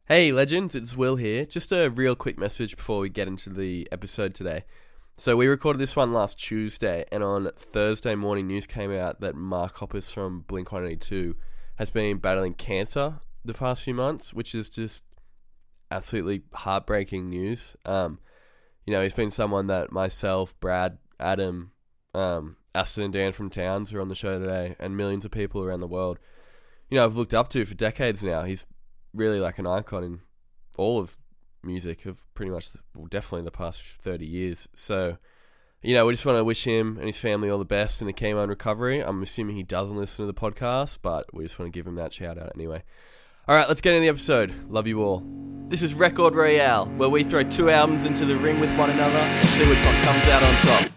Hey legends, it's Will here. Just a real quick message before we get into the episode today. So we recorded this one last Tuesday, and on Thursday morning news came out that Mark Hoppus from Blink-182 has been battling cancer the past few months, which is just absolutely heartbreaking news. He's been someone that myself, Brad, Adam, Aston and Dan from Towns are on the show today, and millions of people around the world, I've looked up to for decades now. He's really like an icon in all of music of pretty much, definitely the past 30 years. So, we just want to wish him and his family all the best in the chemo and recovery. I'm assuming he doesn't listen to the podcast, but we just want to give him that shout out anyway. All right, let's get into the episode. Love you all. This is Record Royale, where we throw two albums into the ring with one another and see which one comes out on top.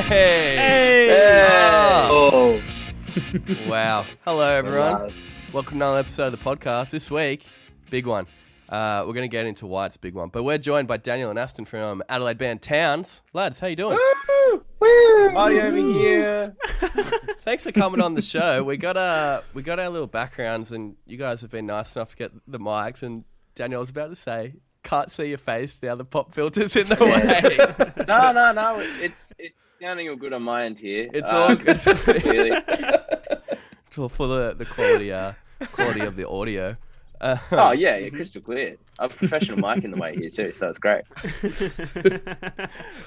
Hey! Oh. Wow. Hello, everyone. Welcome to another episode of the podcast. This week, big one. We're going to get into why it's a big one. But we're joined by Daniel and Aston from Adelaide band Towns. Lads, how you doing? Woo! Marty over here. Thanks for coming on the show. We got our little backgrounds, and you guys have been nice enough to get the mics. And Daniel was about to say, can't see your face now. The pop filter's in the way. No. It's sounding all good on my end here. It's all good. It's all for the quality of the audio. Oh yeah, crystal clear. I have a professional mic in the way here too, so it's great.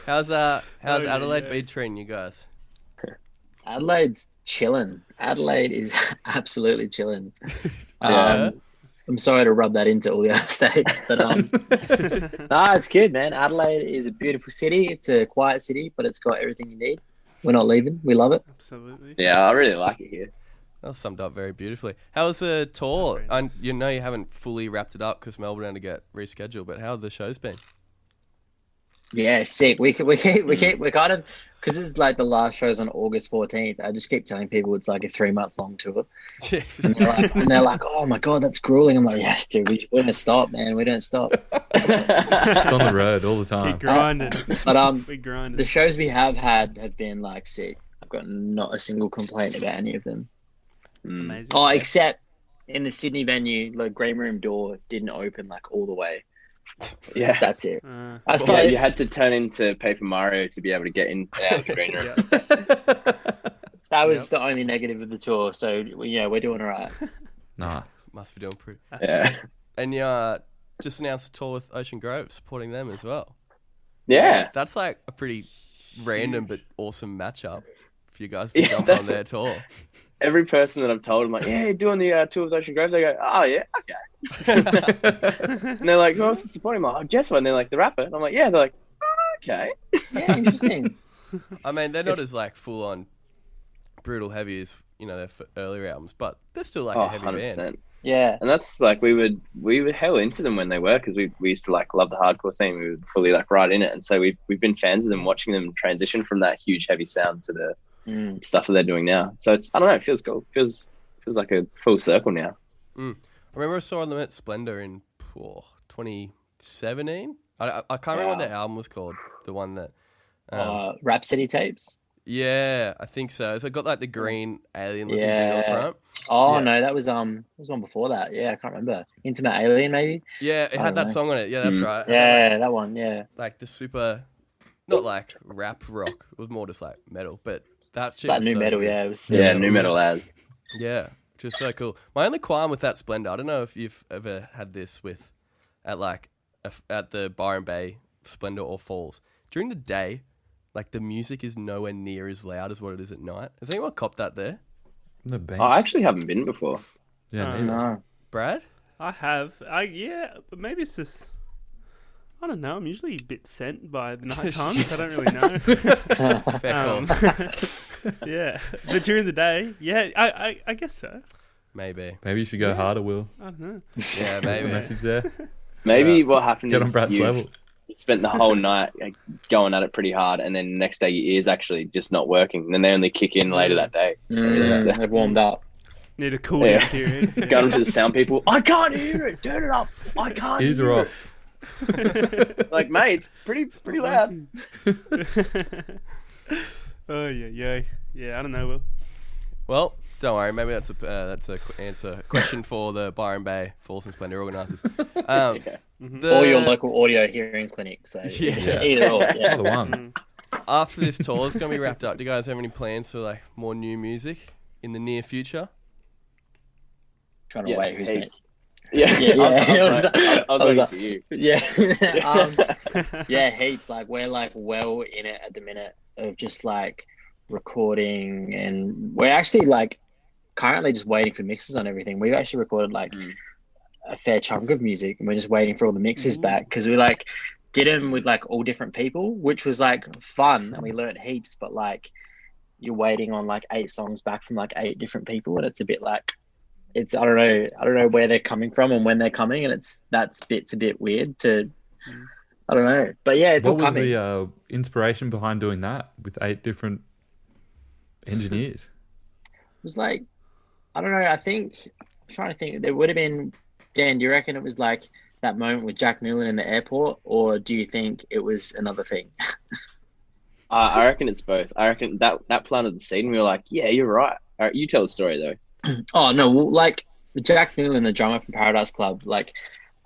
How's Adelaide been treating you guys? Adelaide's chilling. Adelaide is absolutely chilling. I'm sorry to rub that into all the other states, but it's good, man. Adelaide is a beautiful city. It's a quiet city, but it's got everything you need. We're not leaving. We love it. Absolutely. Yeah, I really like it here. That was summed up very beautifully. How was the tour? Nice. You haven't fully wrapped it up because Melbourne had to get rescheduled, but how have the shows been? Yeah, sick. We kind of, because it's like the last show's on August 14th. I just keep telling people it's like a 3-month long tour. And they're like, oh my God, that's grueling. I'm like, yes, dude, we don't stop, man. We don't stop. Just on the road all the time. Keep grinding. But we grinding. The shows we have had have been like sick. I've got not a single complaint about any of them. Amazing. Oh, except in the Sydney venue, the green room door didn't open like all the way. Yeah, that's it. You had to turn into Paper Mario to be able to get in and out of the green room. That was the only negative of the tour. So we're doing all right. Nah, must be doing pretty. Yeah, and just announced a tour with Ocean Grove, supporting them as well. Yeah, that's like a pretty random but awesome matchup for you guys to jump on their tour. Every person that I've told, I'm like, yeah, you're doing the tour with Ocean Grove. They go, oh yeah, okay. And they're like, who else is supporting? I'm like, oh, Jessica. And they're like, the rapper. And I'm like, yeah. They're like, oh, okay. Yeah, interesting. I mean, they're not as like full on brutal heavy as their earlier albums, but they're still like a heavy 100%. Band. Yeah, and that's like we would hell into them when they were, because we used to like love the hardcore scene. We were fully like right in it, and so we've been fans of them, watching them transition from that huge heavy sound to the stuff that they're doing now. So it's, I don't know, it feels cool. Feels like a full circle now. I remember I saw them at Splendor in 2017. I can't remember what their album was called. The one that Rhapsody tapes. Yeah, I think so. So it got like the green alien looking dude on front. Oh no, that was one before that. Yeah, I can't remember. Intimate Alien, maybe. Yeah, it had that song on it. Yeah, that's right. Yeah, that one. Yeah, like the super, not like rap rock. It was more just like metal, but that shit. Like was new so metal. good. Yeah, it was. New metal as. Yeah, which is so cool. My only qualm with that Splendor, I don't know if you've ever had this at the Byron Bay Splendor or Falls during the day. Like, the music is nowhere near as loud as what it is at night. Has anyone copped that there? I actually haven't been before. Yeah, no. Brad? I have. But maybe it's just... I don't know. I'm usually a bit sent by the night times. I don't really know. Fair call. Yeah. But during the day, yeah, I guess so. Maybe you should go harder, Will. I don't know. Yeah, maybe. That's the message there. Maybe what happened Get is on Brad's level. You spent the whole night going at it pretty hard, and then the next day your ears actually just not working, and then they only kick in later that day. They've warmed up. Need a cool down period. Got into the sound people. I can't hear it. Turn it up. I can't Ears hear are it. off. Like, mate, it's pretty loud. Oh yeah. I don't know. Will. Well, don't worry. Maybe that's a question for the Byron Bay Falls and Splendor organisers. Okay. Or your local audio hearing clinic. So Yeah. either or. Yeah. Either one. After this tour is going to be wrapped up, do you guys have any plans for like more new music in the near future? Trying to wait who's heaps. next. Yeah. Yeah. I was waiting for you. Yeah. Yeah, heaps. Like we're like well in it at the minute of just like recording, and we're actually like currently just waiting for mixes on everything. We've actually recorded like a fair chunk of music, and we're just waiting for all the mixes back because we like did them with like all different people, which was like fun, and we learned heaps. But like you're waiting on like 8 songs back from like 8 different people, and it's a bit like it's I don't know where they're coming from and when they're coming, and that's a bit weird to I don't know. But yeah, it's what all was coming. the inspiration behind doing that with 8 different engineers? It was like, I don't know. I'm trying to think. There would have been, Dan, do you reckon it was like that moment with Jack Newland in the airport, or do you think it was another thing? I reckon it's both. I reckon that planted the seed, and we were like, yeah, you're right. All right, you tell the story though. Oh no, well, like Jack Newland, the drummer from Paradise Club, like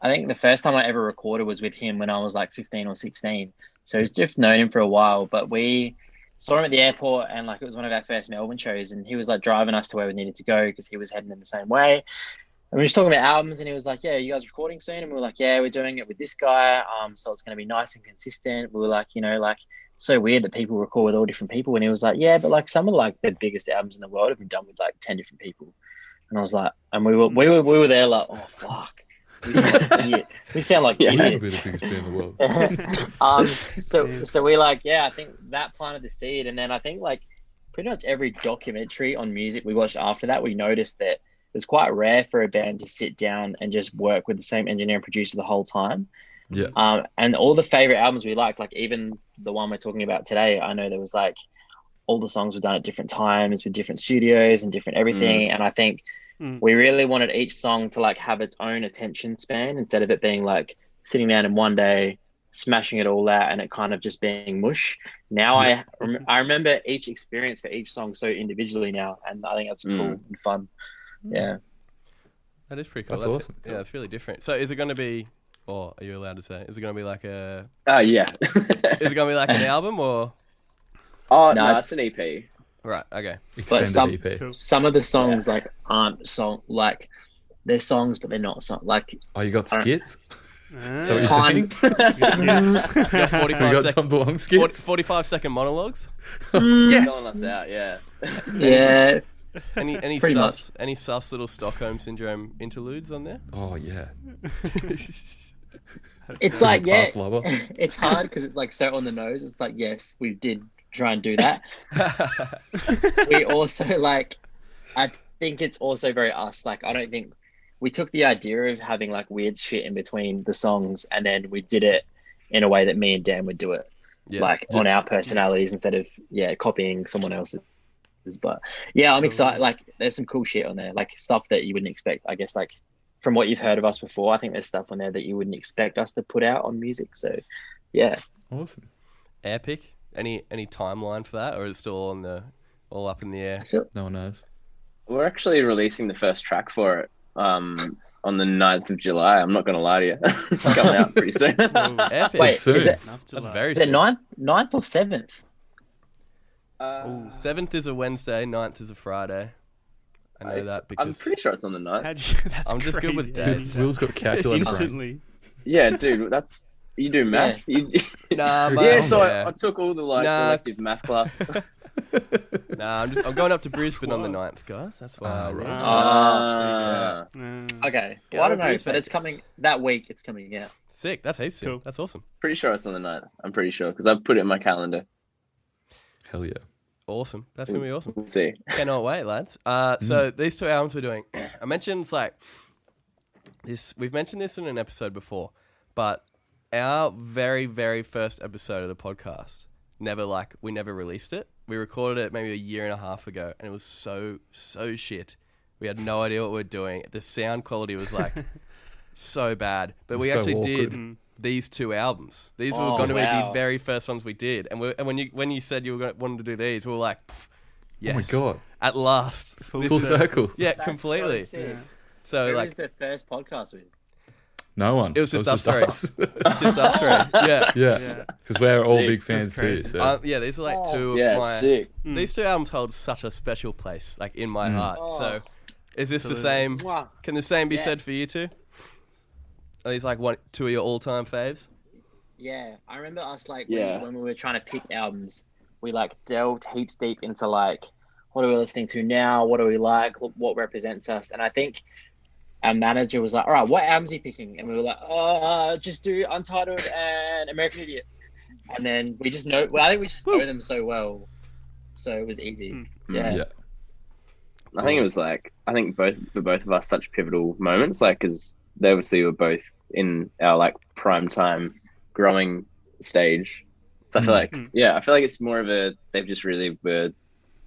I think the first time I ever recorded was with him when I was like 15 or 16. So he's just known him for a while, but we saw him at the airport, and like it was one of our first Melbourne shows, and he was like driving us to where we needed to go because he was heading in the same way. And we were just talking about albums, and he was like, yeah, you guys recording soon? And we were like, yeah, we're doing it with this guy. So it's going to be nice and consistent. We were like, like it's so weird that people record with all different people. And he was like, yeah, but like some of like the biggest albums in the world have been done with like 10 different people. And I was like, and we were there like, oh fuck. We sound like We would be idiots. the biggest band in the world. So we like, yeah, I think that planted the seed. And then I think like pretty much every documentary on music we watched after that, we noticed that it was quite rare for a band to sit down and just work with the same engineer and producer the whole time. Yeah. And all the favorite albums we like even the one we're talking about today, I know there was like all the songs were done at different times with different studios and different everything. And I think we really wanted each song to like have its own attention span instead of it being like sitting down in one day, smashing it all out and it kind of just being mush. Now I remember each experience for each song so individually now, and I think that's cool and fun. Yeah. That is pretty cool. That's awesome. Yeah, it's really different. So is it going to be, or are you allowed to say, is it going to be like a... Yeah. Is it going to be like an album or... Oh, No, no, it's an EP. Right, okay. Extended EP. Cool. Some of the songs like aren't song like they're songs, but they're not song like Oh, you got skits? Ah. Is that what you're kind. saying? You got 45 We got sec- Tom DeLonge skits? 45-second monologues. Calling us out, yeah. Yeah. Any Pretty sus little Stockholm syndrome interludes on there? Oh, yeah. It's like, yeah, Past lover. it's hard because it's like so on the nose. It's like, yes, we did try and do that. We also like, I think it's also very us. Like, I don't think we took the idea of having like weird shit in between the songs, and then we did it in a way that me and Dan would do it, on our personalities instead of copying someone else's. But yeah, I'm excited. Like, there's some cool shit on there, like stuff that you wouldn't expect. I guess like from what you've heard of us before, I think there's stuff on there that you wouldn't expect us to put out on music. So yeah, Awesome. Epic. Any timeline for that, or is it still all up in the air? No one knows. We're actually releasing the first track for it on the 9th of July. I'm not going to lie to you. It's coming out pretty soon. Epic. wait, soon. is it That's very is it soon. 9th or 7th? 7th is a Wednesday, 9th is a Friday. I know that I'm because pretty sure it's on the 9th. That's I'm just good with crazy. dates. Will's got a calculator brain. Instantly. Yeah, dude, you do math. nah, mate. Yeah, so yeah. I took all the Nah. elective math class. Nah, I'm going up to Brisbane on the 9th, guys. That's why I rolled. Okay. Yeah, Well, I don't know, Bruce but it's Vegas. coming that week. It's coming out. Sick. That's heaps soon. Cool. That's awesome. Pretty sure it's on the 9th. I'm pretty sure because I've put it in my calendar. Hell yeah. Awesome. That's gonna be awesome. We'll see. Cannot wait, lads. So these 2 albums we're doing, I mentioned it's like this. We've mentioned this in an episode before, but our very, very first episode of the podcast we never released it. We recorded it maybe a year and a half ago, and it was so shit We had no idea what we were doing. The sound quality was like so bad. But we So actually awkward. did these 2 albums. These were Oh, going to be the wow. very first ones we did. And when you said you were wanted to do these, we were like, yes. Oh my god. At last. Full This Full is- circle. Yeah, That's completely. So sick. Yeah. So Who like was the first podcast with? No one. It was just us us. just us three. Yeah. yeah. Yeah. Because we're all Sick. big fans That's too. crazy. So. Yeah, these are like Oh, 2 of Yeah, my sick. These 2 albums hold such a special place, like in my Mm. heart. Oh. So, is this the Absolutely. same? Wow. Can the same be Yeah. said for you two? Are these like 2 of your all-time faves? Yeah, I remember us like Yeah. when we were trying to pick albums, we like delved heaps deep into like what are we listening to now, what do we like, what represents us, and I think our manager was like, "All right, what albums are you picking?" And we were like, just do Untitled and American Idiot," and then we just know. Well, I think we just know them so well, so it was easy. Mm. Yeah. Yeah. I think it was like both of us such pivotal moments, like because they obviously were both in our like prime time growing stage. So I feel like I feel like it's more of a they've just really were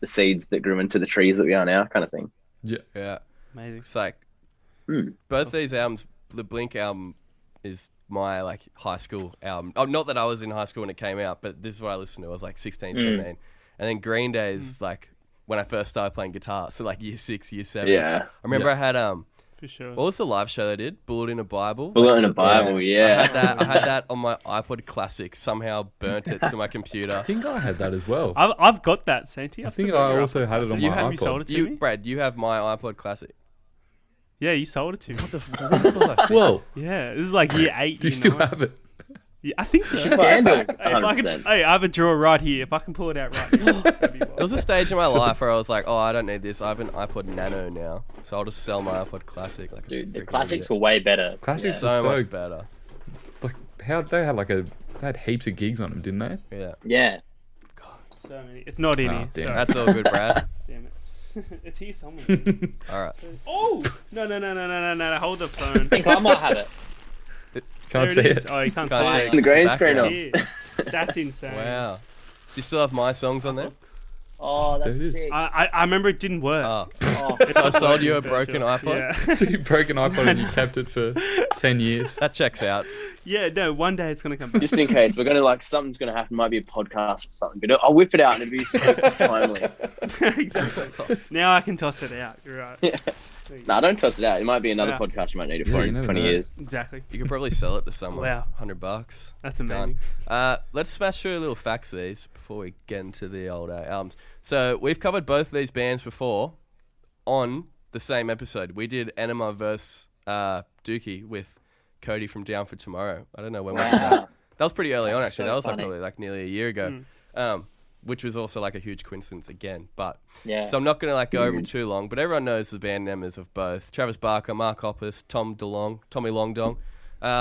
the seeds that grew into the trees that we are now, kind of thing. Yeah. Amazing. It's like both these albums. The Blink album is my like high school album. Oh, not that I was in high school when it came out, but this is what I listened to. I was like 16, 17. And then Green Day is like when I first started playing guitar. So like year 6, year 7. Yeah, I remember I had For sure. what was the live show they did? Bullet in a Bible. Bullet Like in a the- Bible. I Yeah, had that on my iPod Classic. Somehow burnt it to my computer. I think I had that as well. I've got that, Santi. I think I also had it on You my have- You sold iPod. it to me? Brad, you have my iPod Classic. Yeah, you sold it to me. Whoa. Yeah, this is like year 8. Do you still have it? Yeah, I think so. Scandal. Hey, if I can, 100%. hey, I have a drawer right here. If I can pull it out right now, that'd be There was a stage in my life where I was like, oh, I don't need this. I have an iPod Nano now. So I'll just sell my iPod Classic. Like a Dude, the freaking classics idiot. were way better. Classics So are so much better. like how they had they had heaps of gigs on them, didn't they? Yeah. Yeah. so many. It's not in Oh, here. damn. Sorry. That's all good, Brad. Damn it. It's here somewhere. All right. Oh! No. Hold the phone. I think I might have it. Can't There see it it. is. Oh, you can't Can't see see it. the green Back screen now. off. Here. That's insane. Wow. Do you still have my songs on there? Oh, There that's it is. sick. I remember it didn't work. Oh. Oh, So I sold you a For broken sure. iPod? Yeah. So you broke an iPod and you kept it for 10 years. That checks out. Yeah, no, one day it's going to come back. just in case we're gonna like something's gonna happen. Might be a podcast or something, but I'll whip it out and it'll be so timely. Exactly. Now I can toss it out. You're right. Yeah. There you go. Nah, don't toss it out. It might be another Yeah. podcast you might need it Yeah, for you in never 20 know. years. Exactly. You could probably sell it to someone. Wow. $100. That's Done. amazing. Let's smash through a little facts of these before we get into the old albums. So we've covered both of these bands before on the same episode. We did Enema vs. Dookie with Cody from Down for Tomorrow. I don't know when we did that. wow. That was pretty early on, actually. So That was like funny. probably like nearly a year ago, which was also like a huge coincidence again. But Yeah. so I'm not going to like go over it too long. But everyone knows the band members of both: Travis Barker, Mark Hoppus, Tommy Longdong.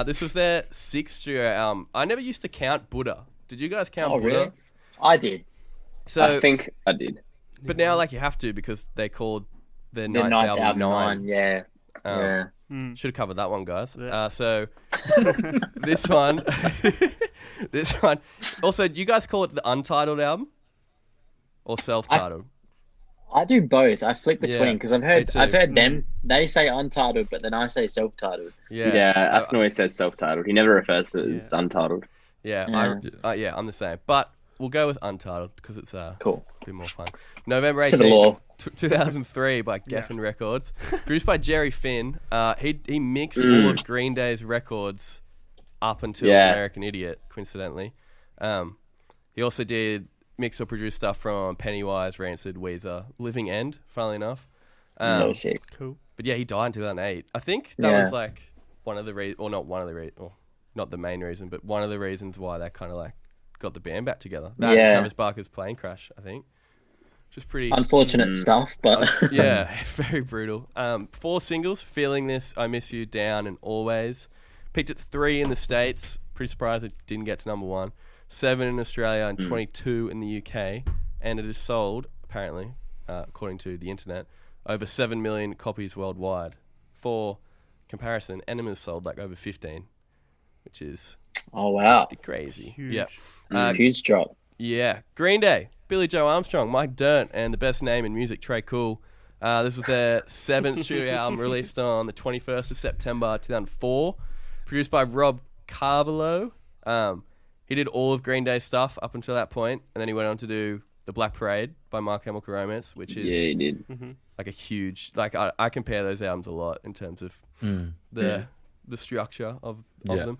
This was their 6th studio album. I never used to count Buddha. Did you guys count Oh, Buddha? really? I did. So, I think I did. but now like you have to because they called their The ninth ninth album album, 9. Yeah. Yeah. Should have covered that one, guys. Yeah. So this one, this one. Also, do you guys call it the Untitled album or self-titled? I do both. I flip Yeah, between because me too. I've heard them. They say untitled, but then I say self-titled. Yeah, Aston always says self-titled. He never refers to it as untitled. Yeah, I'm the same. But we'll go with Untitled because it's Cool. a bit more fun. November To the law. 18th, 2003 by Geffen Records. Produced by Jerry Finn. He mixed all of Green Day's records up until American Idiot, coincidentally. He also did mix or produce stuff from Pennywise, Rancid, Weezer, Living End, funnily enough. So sick. Cool. But yeah, he died in 2008. I think that Yeah. was like one of the reasons, or not one of the reasons, or not the main reason, but one of the reasons why they kind of like got the band back together. That and Yeah. Travis Barker's plane crash, I think. Which is pretty... Unfortunate stuff, but yeah, very brutal. 4 singles: Feeling This, I Miss You, Down, and Always. Peaked at 3 in the States. Pretty surprised it didn't get to number 1. 7 in Australia and 22 in the UK. And it is sold, apparently, according to the internet, over 7 million copies worldwide. For comparison, Enema's sold like over 15, which is oh wow, pretty crazy. Huge. Yeah. huge drop. Yeah. Green Day, Billy Joe Armstrong, Mike Dirnt, and the best name in music, Trey Cool. This was their 7th studio album, released on the 21st of September 2004. Produced by Rob Carvalho. He did all of Green Day stuff up until that point, and then he went on to do The Black Parade by My Chemical Romance, which is he did. like a huge... Like, I compare those albums a lot in terms of the structure of them.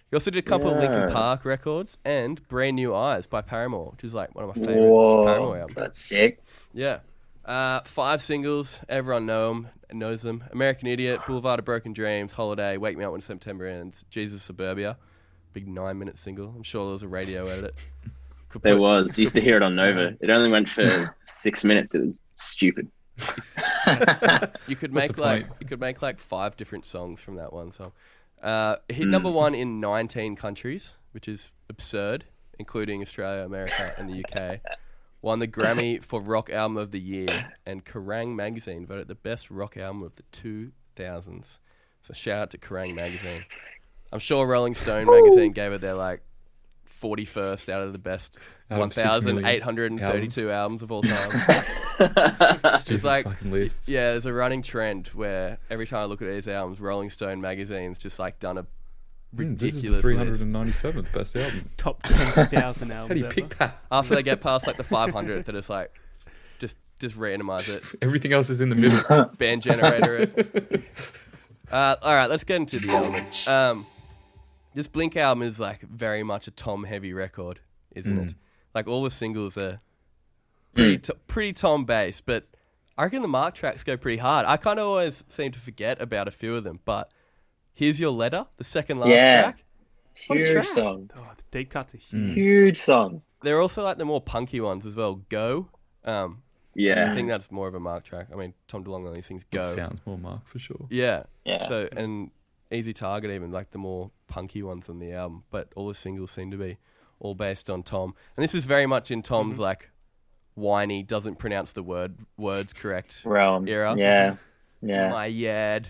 He also did a couple of Linkin Park records and Brand New Eyes by Paramore, which is like one of my favorite Paramore albums. That's sick. Yeah. 5 singles, everyone knows them. American Idiot, Boulevard of Broken Dreams, Holiday, Wake Me Up When September Ends, Jesus Suburbia. Big 9-minute single. I'm sure there was a radio edit. There was. Used to hear it on Nova. It only went for 6 minutes. It was stupid. You could make like 5 different songs from that one song. Hit number 1 in 19 countries, which is absurd, including Australia, America, and the UK. Won the Grammy for Rock Album of the Year, and Kerrang! Magazine voted the best rock album of the 2000s. So shout out to Kerrang! Magazine. I'm sure Rolling Stone Magazine gave it their like 41st out of the best 1,832 albums of all time. It's like, yeah, there's a running trend where every time I look at these albums, Rolling Stone Magazine's just like done a ridiculous this is the 397th best album. Top 10,000 albums. How do you pick that? After they get past like the 500th, they're just like, just randomize it. Everything else is in the middle. Band generator it. All right, let's get into the elements. This Blink album is like very much a Tom heavy record, isn't it? Like all the singles are pretty Tom based, but I reckon the Mark tracks go pretty hard. I kind of always seem to forget about a few of them, but Here's Your Letter, the second last track. What a Huge track. song. Oh, the deep cuts are huge. Huge song. They're also like the more punky ones as well. Go. I think that's more of a Mark track. I mean, Tom DeLonge only sings Go. That sounds more Mark for sure. Yeah. So, and Easy Target even, like the more punky ones on the album, but all the singles seem to be all based on Tom. And this is very much in Tom's like whiny, doesn't pronounce the words correct realm era. Yeah. My yad.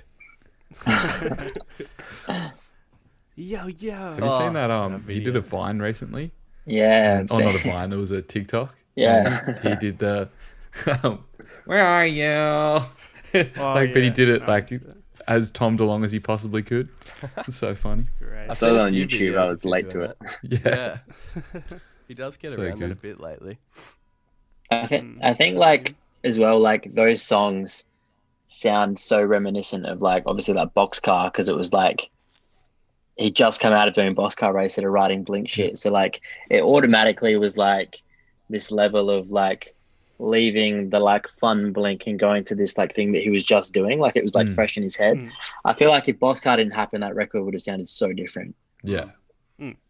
Yo. Have you seen that? He did a Vine recently. Yeah. Not a Vine. It was a TikTok. Yeah. He did the. Where are you? But he did it like as Tom DeLonge as he possibly could. It's so funny. I saw it on YouTube. I was late to it. Yeah. He does get around that a bit lately. I think like as well, like those songs sound so reminiscent of like obviously that Boxcar, because it was like he just come out of doing Boxcar Race and writing Blink shit. So like it automatically was like this level of like leaving the like fun Blink and going to this like thing that he was just doing. Like it was like fresh in his head. I feel like if Boxcar didn't happen, that record would have sounded so different. Yeah.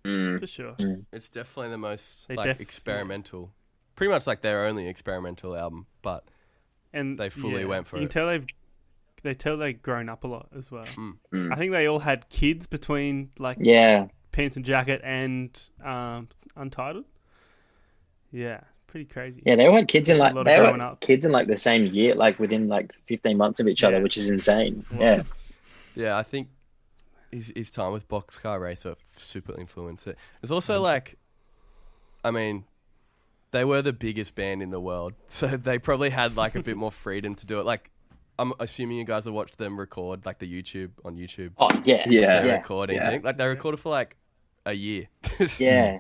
For sure. It's definitely the most experimental, pretty much like their only experimental album, but they fully went for it. You can tell they've grown up a lot as well. I think they all had kids between like Pants and Jacket and Untitled. Yeah, pretty crazy. Yeah, they all had kids in like the same year, like within like 15 months of each other, which is insane. Yeah. Yeah, I think his time with Boxcar Racer super influenced it. There's also like, I mean, they were the biggest band in the world, so they probably had like a bit more freedom to do it. Like, I'm assuming you guys have watched them record like the YouTube on YouTube. Oh yeah. They record anything. Like they recorded for like a year. Yeah.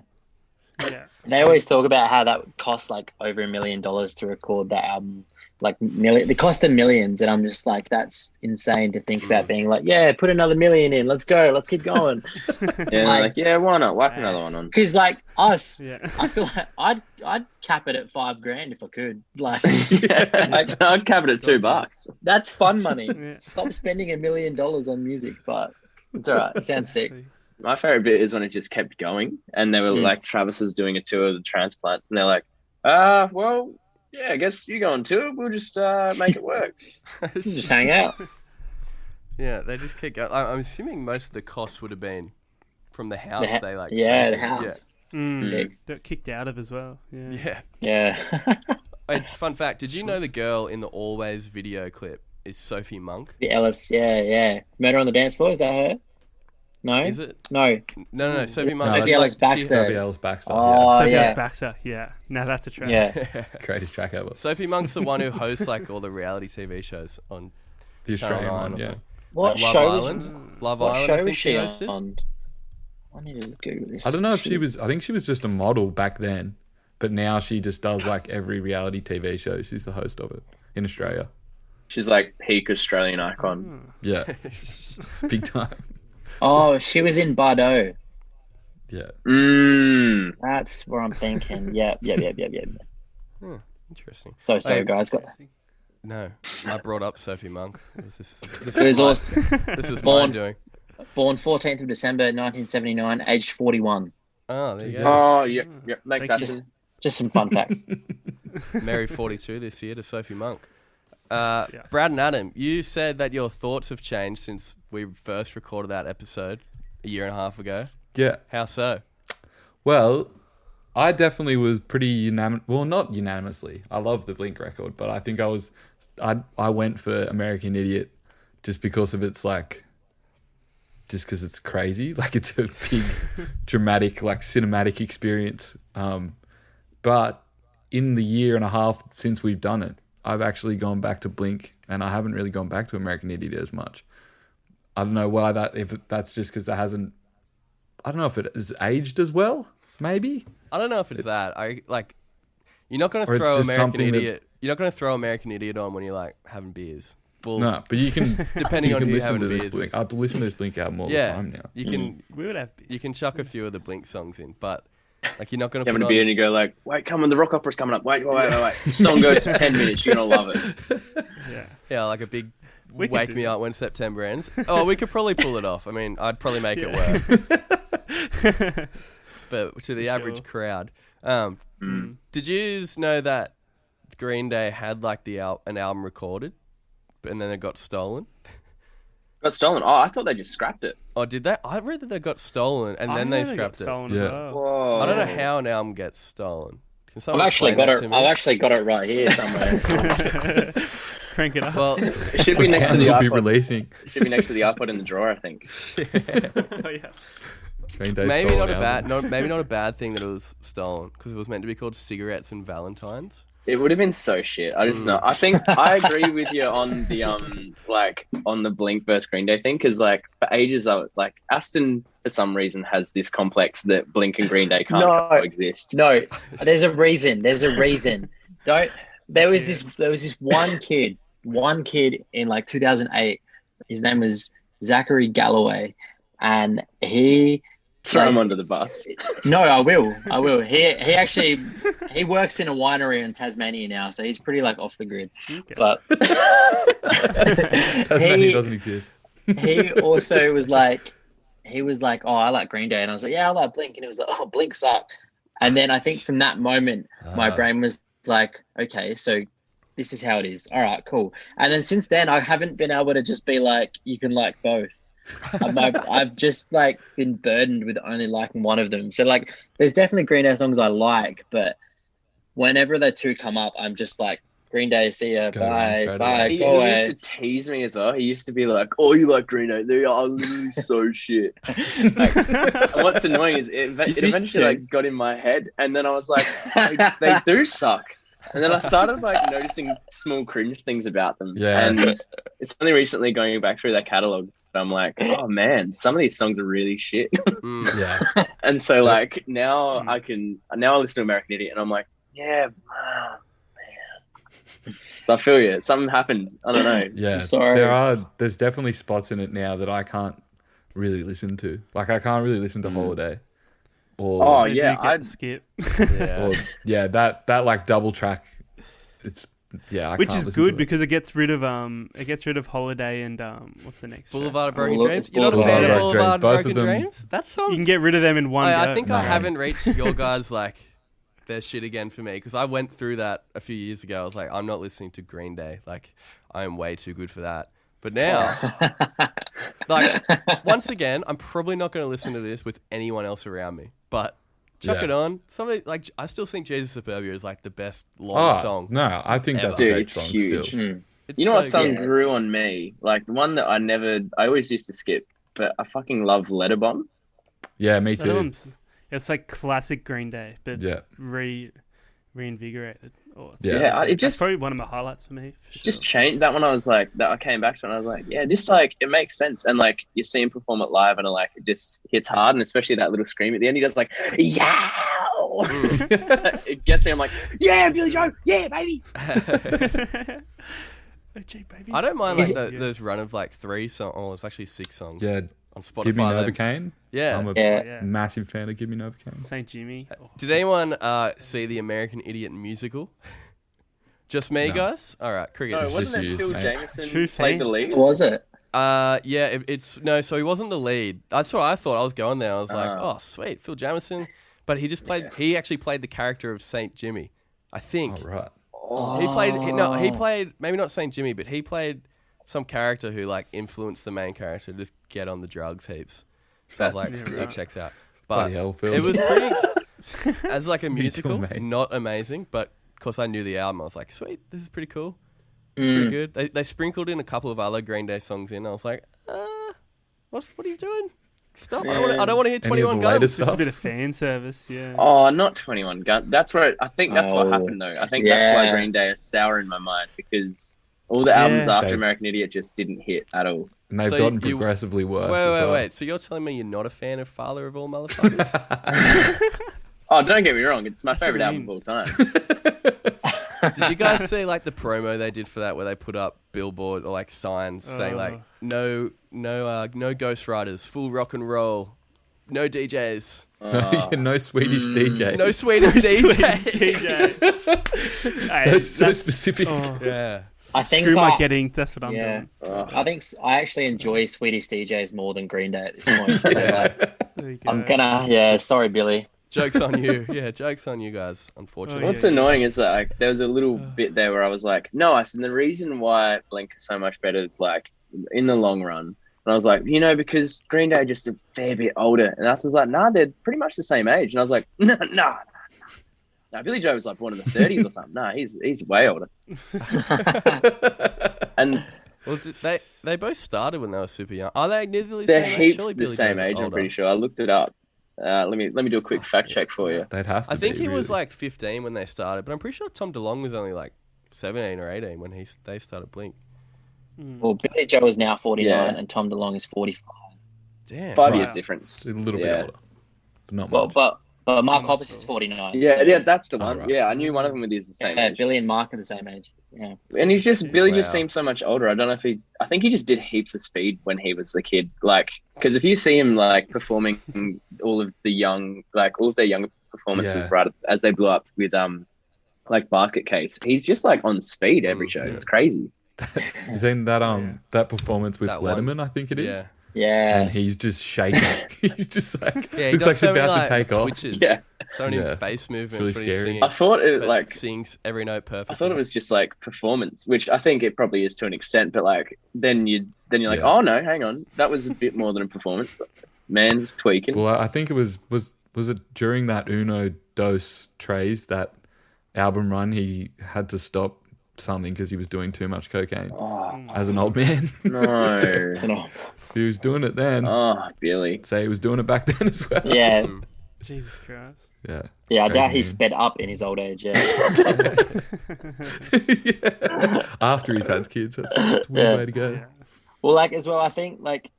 They always talk about how that would cost like over $1 million to record that album. Like it cost them millions, and I'm just like, that's insane to think about being like, put another $1 million in, let's go, let's keep going. Why not? Whack another one on. Because like us, I feel like I'd cap it at $5,000 if I could. Like, I'd cap it at $2. That's fun money. Stop spending $1 million on music, but it's all right. It sounds sick. My favorite bit is when it just kept going, and they were like, Travis was doing a tour of the Transplants, and they're like, well. Yeah, I guess you go on tour. We'll just make it work. Just hang out. Yeah, they just keep going. I'm assuming most of the costs would have been from the house they like. Yeah, the house. They're kicked out of as well. Yeah. Fun fact, did you know the girl in the Always video clip is Sophie Monk? The Ellis, yeah. Murder on the Dance Floor, is that her? No, Is it? no. No. Sophie Monk. Sophie Ellis Baxter. Sophie Ellis Baxter. Oh, Sophie yeah. Ellis Baxter. Yeah. Now that's a track. Yeah. Greatest track ever. Sophie Monk's the one who hosts like all the reality TV shows on The Australian Channel 9 one, or yeah. something. What Love show Island. was? Love What Island. show I think was she hosted. on? I need to Google this. I don't know if she was. I think she was just a model back then, but now she just does like every reality TV show. She's the host of it in Australia. She's like peak Australian icon. Yeah, big time. Oh, she was in Bardot. Yeah. That's where I'm thinking. Yep. Interesting. So sorry, Hey, guys. No, I brought up Sophie Monk. This It was was awesome. this was Born- my doing. Born 14th of December 1979, aged 41. Oh, there you go. Oh, yeah. Makes Thank you. sense. Just some fun facts. Married 42 this year to Sophie Monk. Brad and Adam, you said that your thoughts have changed since we first recorded that episode a year and a half ago. Yeah. How so? Well, I definitely was pretty unanimous. Well, not unanimously. I love the Blink record, but I think I went for American Idiot just because of its like. Just because it's crazy, like it's a big, dramatic, like cinematic experience. But in the year and a half since we've done it, I've actually gone back to Blink, and I haven't really gone back to American Idiot as much. I don't know why that. If that's just because it hasn't. I don't know if it has aged as well. Maybe. I don't know if it's that. You're not going Or to it's throw just American something Idiot. You're not going to throw American Idiot on when you're like having beers. Well, No, but you can. depending you on can who you're listen having to this beers Blink. with. I listen to this Blink album all the Yeah, time now. you can We would have. you can chuck a few of the Blink songs in, but like you're not going to Having put a beer on. and you go like, wait, come on, the rock opera's coming up. Wait. Song goes for 10 minutes. You're going to love it. Yeah. Yeah, like a big We could wake do me that. up when September ends. Oh, we could probably pull it off. I mean, I'd probably make it work. But to the average crowd, did you know that Green Day had like an album recorded, and then it got stolen? Got stolen. Oh, I thought they just scrapped it. Oh, did they? I read that they got stolen and then they scrapped it. Yeah. Whoa. I don't know how an album gets stolen. Can I've someone actually explain got that it. to me? I've actually got it right here somewhere. Crank it up. Well, It should be next to the We'll be iPod. releasing. It should be next to the iPod in the drawer, I think. Oh, yeah. Green Day maybe stole not an a album. bad, maybe not a bad thing that it was stolen because it was meant to be called Cigarettes and Valentines. It would have been so shit. I just know. I think I agree with you on the on the Blink versus Green Day thing because like for ages I was like Aston for some reason has this complex that Blink and Green Day can't coexist. No, there's a reason. There was this one kid in like 2008. His name was Zachary Galloway, and he Throw him under the bus. No, I will. He works in a winery in Tasmania now, so he's pretty like off the grid. Okay. But Tasmania doesn't exist. he also was like, oh, I like Green Day, and I was like, yeah, I like Blink, and he was like, oh, Blink suck. And then I think from that moment, my brain was like, okay, so this is how it is. All right, cool. And then since then, I haven't been able to just be like, you can like both. I've just like been burdened with only liking one of them. So like, there's definitely Green Day songs I like, but whenever the two come up, I'm just like, Green Day, see ya, bye, He go away. used to tease me as well. He used to be like, "Oh, you like Green Day? They are literally so shit." Like, and what's annoying is it eventually like got in my head, and then I was like, "They do suck." And then I started like noticing small cringe things about them. Yeah. And it's only recently going back through their catalog. I'm like, oh man, some of these songs are really shit. Yeah. And so like now I listen to American Idiot and I'm like, yeah, man. So I feel you. Something happened. I don't know. Yeah. I'm sorry. There's definitely spots in it now that I can't really listen to. Like I can't really listen to Holiday. Or Oh They yeah, do get I'd skip. Yeah. that like double track. It's I Which can't is listen good to it. because it gets rid of Holiday and what's the next track? Boulevard of Broken Boulevard- Dreams. You're not a Boulevard fan of of Broken Boulevard of Dreams. Both Broken of them- Dreams? That song? You can get rid of them in one go. I think I No. haven't reached your guys like their shit again for me because I went through that a few years ago. I was like, I'm not listening to Green Day. Like, I am way too good for that. But now, like, once again, I'm probably not going to listen to this with anyone else around me. But chuck Yeah. it on. Something like I still think Jesus Suburbia is like the best long song. No, I think that's Dude, a great it's song huge. still. It's You know what so song good. grew on me? Like the one that I always used to skip, but I fucking love Letter Bomb. Yeah, me too. It's like classic Green Day, but Yeah. reinvigorated. That's probably one of my highlights for me. For sure. Just changed that one. I was like, that I came back to it and I was like, yeah, this like it makes sense. And like you see him perform it live and like it just hits hard, and especially that little scream at the end, he does like, yeah. It gets me. I'm like, yeah, Billy Joe, yeah, baby. OJ, baby. I don't mind like those run of like 3 songs. Oh, it's actually 6 songs. Yeah. On Spotify. Give Me Novocaine. Yeah. I'm a massive fan of Give Me Novocaine. St. Jimmy. Did anyone see the American Idiot musical? Just me, guys? All right, cricket. No, wasn't it Phil mate. Jameson played the lead? Was it? Yeah, it's no. So he wasn't the lead. That's what I thought. I was going there. I was like, oh, sweet, Phil Jameson. But he just played. Yeah. He actually played the character of Saint Jimmy, I think. Oh, right. He played maybe not Saint Jimmy, but he played some character who like influenced the main character to just get on the drugs heaps. So I was like, it checks out. But hell, Phil. it was pretty as like a musical, too, not amazing. But of course, I knew the album. I was like, sweet, this is pretty cool. It's pretty good. They sprinkled in a couple of other Green Day songs in. I was like, what are you doing? Stop! Yeah. I don't want to hear 21 Guns. Just a bit of fan service, yeah. Oh, not 21 Gun. That's where I think that's what happened though. I think that's why Green Day is sour in my mind, because all the albums after American Idiot just didn't hit at all. And they've gotten progressively worse. Wait. So you're telling me you're not a fan of Father of All Motherfuckers? Oh, don't get me wrong. It's my favorite album of all time. Did you guys see like the promo they did for that, where they put up billboard or like signs saying like no Ghost Riders, full rock and roll, no DJs, no Swedish DJs, no Swedish DJs. That's so specific. Yeah. I think Screw my getting. That's what I'm doing. I think I actually enjoy Swedish DJs more than Green Day at this point. So like, I'm gonna, sorry, Billy. Joke's on you. Yeah, joke's on you guys, unfortunately. What's annoying is that like, there was a little bit there where I was like, no, I said the reason why Blink is so much better, like in the long run. And I was like, because Green Day are just a fair bit older. And Austin's like, nah, they're pretty much the same age. And I was like, no. Billy Joe was like born in the 30s or something. No, he's way older. And well, they both started when they were super young. Are they nearly the they're same age? heaps Surely the Billy same Joe's age. older. I'm pretty sure. I looked it up. Let me do a quick fact check for you. They'd have to. I think be, he was really. like 15 when they started, but I'm pretty sure Tom DeLonge was only like 17 or 18 when they started Blink. Well, Billy Joe is now 49 and Tom DeLonge is 45. Damn. 5 years difference. A little bit older, but not Well, much. but Mark Hoppus is 49. Yeah, that's the one. right. Yeah, I knew one of them was the same age. Billy and Mark are the same age. Yeah. And Billy just seems so much older. I don't know if I think he just did heaps of speed when he was a kid. Like, because if you see him like performing all of their younger performances right as they blew up with like Basket Case, he's just like on speed every show. It's crazy. You seen that that performance with That Letterman? one. I think it is. Yeah. And he's just shaking. He's just like Yeah, he looks does like so he's many, about to take off. twitches. Yeah. So many face movements It's really when he's scary. singing. I thought it but like sings every note perfectly. I thought it was just like performance, which I think it probably is to an extent. But like then you're like, oh no, hang on, that was a bit more than a performance. Man's tweaking. Well, I think it was it during that Uno Dos Tres, that album run, he had to stop something because he was doing too much cocaine as an old man. No. He was doing it then. Oh, Billy. Say he was doing it back then as well. Yeah. Jesus Christ. Yeah. Yeah, I Crazy doubt he man. sped up in his old age. Yeah. Yeah. After he's had kids, that's a weird way to go. Yeah. Well, like as well, I think like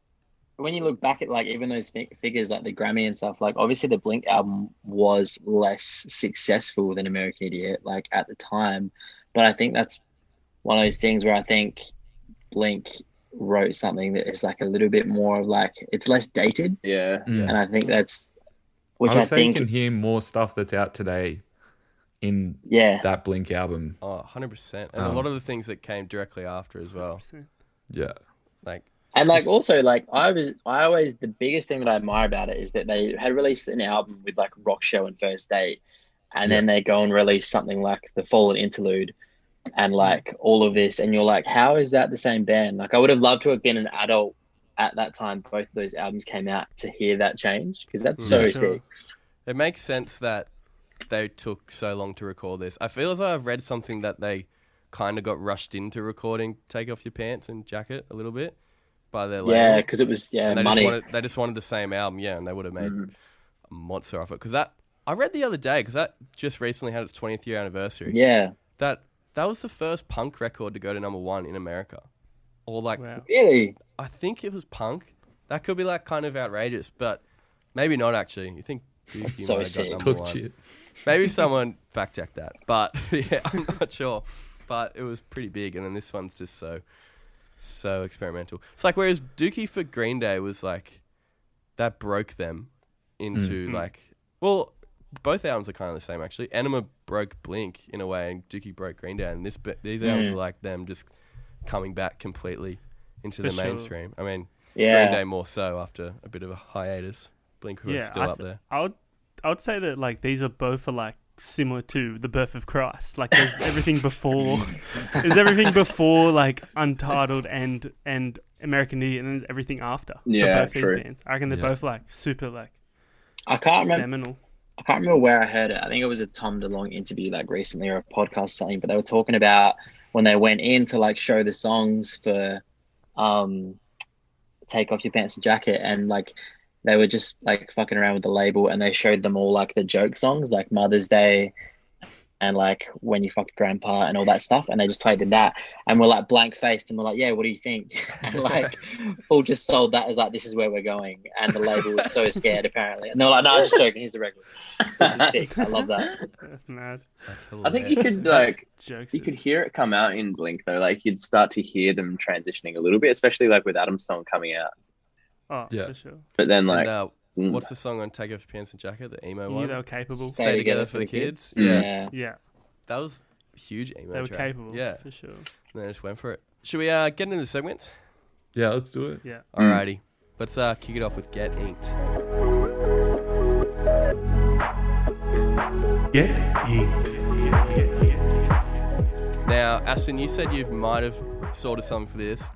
when you look back at like even those figures like the Grammy and stuff, like obviously the Blink album was less successful than American Idiot like at the time, but I think that's one of those things where I think Blink wrote something that is like a little bit more of like it's less dated. Yeah. And I think that's which I I would say think you can hear more stuff that's out today in that Blink album. Oh, 100%. And a lot of the things that came directly after as well. Yeah. Like, and like also like I always the biggest thing that I admire about it is that they had released an album with like Rock Show and First Date, and then they go and release something like The Fallen Interlude and like all of this, and you're like, how is that the same band? Like I would have loved to have been an adult at that time both of those albums came out to hear that change, because that's so sick. It makes sense that they took so long to record this. I feel as though I've read something that they kind of got rushed into recording Take Off Your Pants and Jacket a little bit, by their label. Yeah, because it was money. They just wanted the same album, and they would have made a monster off it. Because I read the other day, because that just recently had its 20th year anniversary. Yeah, that was the first punk record to go to number 1 in America, or like really. I think it was punk. That could be like kind of outrageous, but maybe not actually. You think Dookie so might have got sick. number 1? Shit. Maybe someone fact check that, but yeah, I'm not sure. But it was pretty big, and then this one's just so experimental. It's like whereas Dookie for Green Day was like that broke them into well, both albums are kind of the same actually. Enema broke Blink in a way, and Dookie broke Green Day, and these albums are like them just coming back completely into the mainstream. I mean, Green Day more so after a bit of a hiatus. Blink was still up there. I would say that like these are both are like similar to The Birth of Christ. Like there's everything before like Untitled and American Idiot, and there's everything after for both these bands. I reckon they're both like super like I can't seminal. I can't remember where I heard it. I think it was a Tom DeLonge interview like recently or a podcast or something, but they were talking about when they went in to like show the songs for Take Off Your Pants and Jacket, and like they were just like fucking around with the label, and they showed them all like the joke songs like Mother's Day and like When You Fucked Grandpa and all that stuff, and they just played them that, and we're like blank faced, and we're like, yeah, what do you think? And like Paul just sold that as like, this is where we're going, and the label was so scared apparently, and they're like, no, I'm just joking, here's the record, which is sick. I love that. That's mad. I think you could like you could hear it come out in Blink though, like you'd start to hear them transitioning a little bit, especially like with Adam's song coming out. Oh, yeah, for sure. But then like what's the song on Take Off Your Pants and Jacket, the emo one? They were capable. Stay Together for the Kids. Yeah. That was a huge emo They were track. capable, yeah, for sure. And then I just went for it. Should we get into the segments? Yeah, let's do it. Yeah. Alrighty. Let's kick it off with Get Inked. Get Inked. Now, Aston, you said you might have sorted something for this.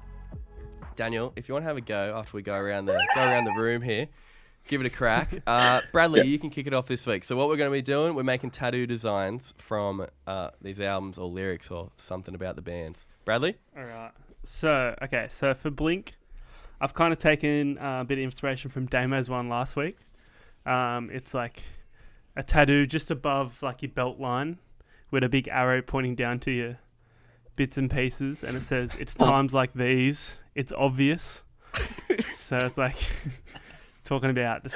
Daniel, if you want to have a go after we go around the room here, give it a crack. Bradley, you can kick it off this week. So what we're going to be doing, we're making tattoo designs from these albums or lyrics or something about the bands. Bradley? All right. So for Blink, I've kind of taken a bit of inspiration from Damo's one last week. It's like a tattoo just above like your belt line with a big arrow pointing down to your bits and pieces, and it says, "It's times like these, it's obvious." So it's like talking about this,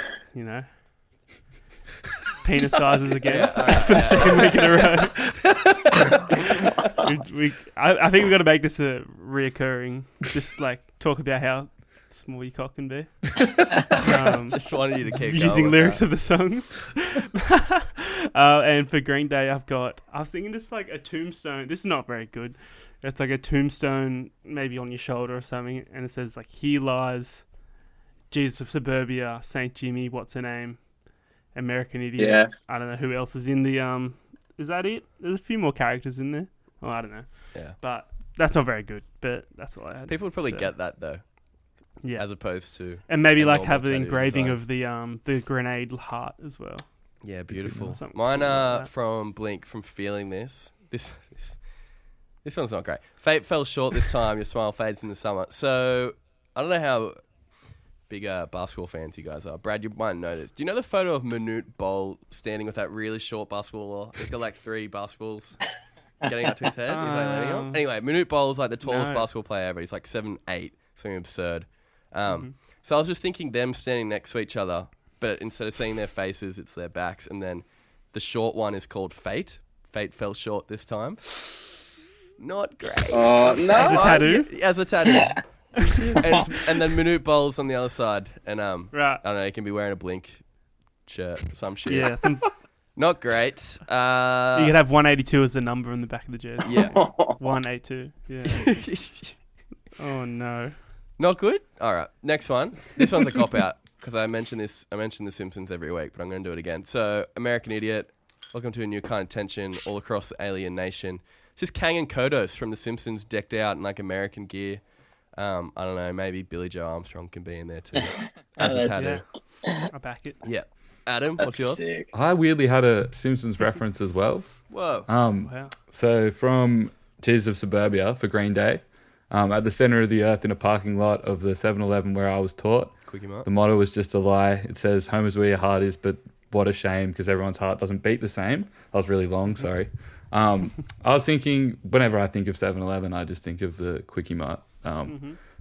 penis sizes again for the second week in a row. I think we've got to make this a reoccurring. Just like talk about how small your cock can be. Just wanted you to keep using going lyrics that. of the songs. And for Green Day, I was thinking just like a tombstone. This is not very good. It's like a tombstone, maybe on your shoulder or something, and it says like, "Here lies Jesus of Suburbia, Saint Jimmy, what's her name, American Idiot." Yeah. I don't know who else is in the Is that it? There's a few more characters in there. Oh, I don't know. Yeah. But that's not very good. But that's all I had. People would probably get that though. Yeah. As opposed to and maybe like normal have the tattoo engraving designs. of the grenade heart as well. Yeah, beautiful. Something Mine cool are like that. from Blink, from Feeling This. This one's not great. Fate fell short this time. Your smile fades in the summer. So I don't know how big basketball fans you guys are. Brad, you might know this. Do you know the photo of Manute Bol standing with that really short basketball ball? He's got like 3 basketballs getting up to his head. He's like landing on. Anyway, Manute Bol is like the tallest basketball player ever. He's like 7'8", something absurd. So I was just thinking them standing next to each other, but instead of seeing their faces, it's their backs. And then the short one is called Fate. Fate fell short this time. Not great. Oh, no. As a tattoo? As a tattoo. and then Manute Bowl's on the other side. And Right. I don't know, he can be wearing a Blink shirt, some shit. Yeah. Not great. You could have 182 as the number in the back of the jersey. Yeah. 182. Yeah. Oh no. Not good? All right. Next one. This one's a cop-out because I mention The Simpsons every week, but I'm going to do it again. So, American Idiot, welcome to a new kind of tension all across the alien nation. It's just Kang and Kodos from The Simpsons decked out in like American gear. I don't know, maybe Billy Joe Armstrong can be in there too. As a tattoo. Yeah. I back it. Yeah. Adam, what's yours? Sick. I weirdly had a Simpsons reference as well. Whoa. Wow. So from Jesus of Suburbia for Green Day, at the center of the earth in a parking lot of the 7-Eleven where I was taught. Quickie Mart. The motto was just a lie. It says, home is where your heart is, but what a shame because everyone's heart doesn't beat the same. That was really long, sorry. I was thinking, whenever I think of 7-Eleven, I just think of the Quickie Mart.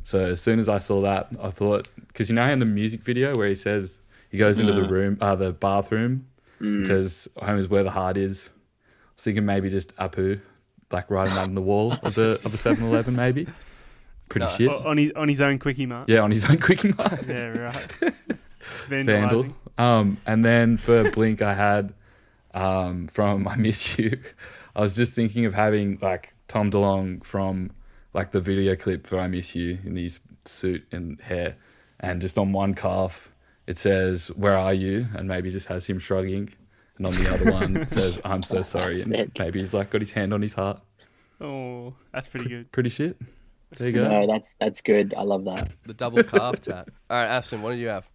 So as soon as I saw that, I thought, because you know in the music video where he says, he goes into the bathroom, it says, home is where the heart is. I was thinking maybe just Apu, like writing that on the wall of the 7-Eleven maybe. Pretty shit. On his own Quickie Mart. Yeah, on his own Quickie Mart. Yeah, right. Vandal. And then for Blink, I had from I Miss You. I was just thinking of having like Tom DeLonge from like the video clip for I Miss You in his suit and hair, and just on one calf it says "Where are you?" and maybe just has him shrugging, and on the other one it says "I'm so sorry," and maybe he's like got his hand on his heart. Oh, that's pretty good. Pretty shit. There you go. No, that's good. I love that. The double calf tat. All right, Aston, what did you have?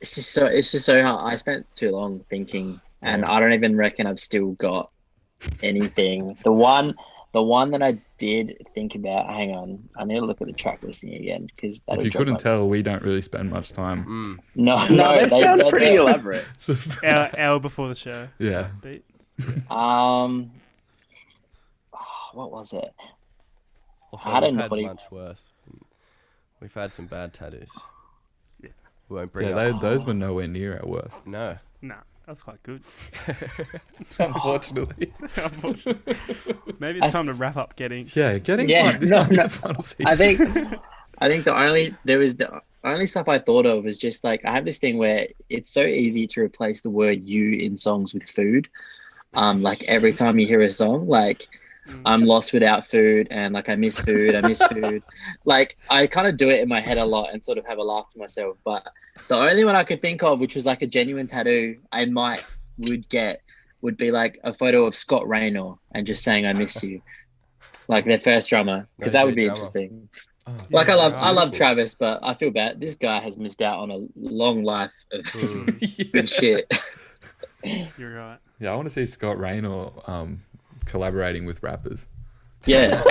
It's just so hard. I spent too long thinking, and I don't even reckon I've still got anything. The one that I did think about. Hang on, I need to look at the track listing again because if you couldn't tell, we don't really spend much time. No, they sound pretty elaborate. Hour before the show. Yeah. What was it? Also, I we've had had much worse. We've had some bad tattoos. Yeah. We won't bring up. Those were nowhere near our worst. No. Nah, that's quite good. Unfortunately. Maybe it's time to wrap up getting. Yeah, this might be the final season. I think the only stuff I thought of was just like I have this thing where it's so easy to replace the word "you" in songs with food. Like every time you hear a song, like I'm lost without food, and like I miss food. Like I kind of do it in my head a lot and sort of have a laugh to myself. But the only one I could think of, which was like a genuine tattoo, would be like a photo of Scott Raynor and just saying I miss you, like their first drummer, because that would be interesting. Oh, Like I love Travis, but I feel bad. This guy has missed out on a long life of good shit. You're right. Yeah, I want to see Scott Raynor collaborating with rappers. Yeah.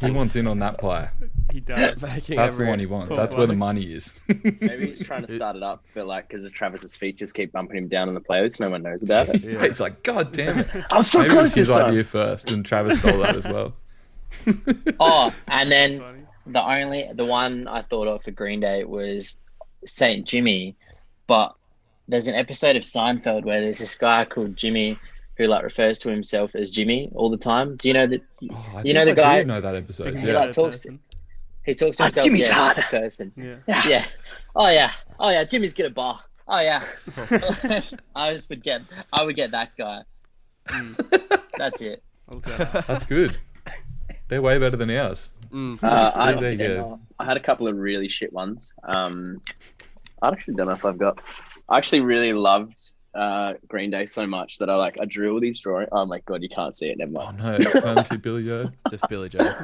He wants in on that pie. He does. That's the one he wants. That's where the money is. Maybe he's trying to start it up, but like because Travis's features keep bumping him down on the playlist, no one knows about it. Yeah. He's like, God damn it! I'm so Maybe close it's his this time. idea first, and Travis stole that as well. Oh, and then Funny. the one I thought of for Green Day was Saint Jimmy, but there's an episode of Seinfeld where there's this guy called Jimmy who like refers to himself as Jimmy all the time. Do you know that? Oh, You know the guy. I do know that episode. He Yeah. like talks. He talks to himself. Jimmy's hot. That person. Yeah. Yeah. Oh yeah. Jimmy's good at bar. Oh yeah. I would get that guy. That's it. I'll look that up. That's good. They're way better than ours. There you go. I had a couple of really shit ones. I actually don't know if I've got. I actually really loved Green Day so much that I drew all these drawings. Oh my god, you can't see it. Never Oh mind. no, can I only see Billy Joe? Just Billy Joe.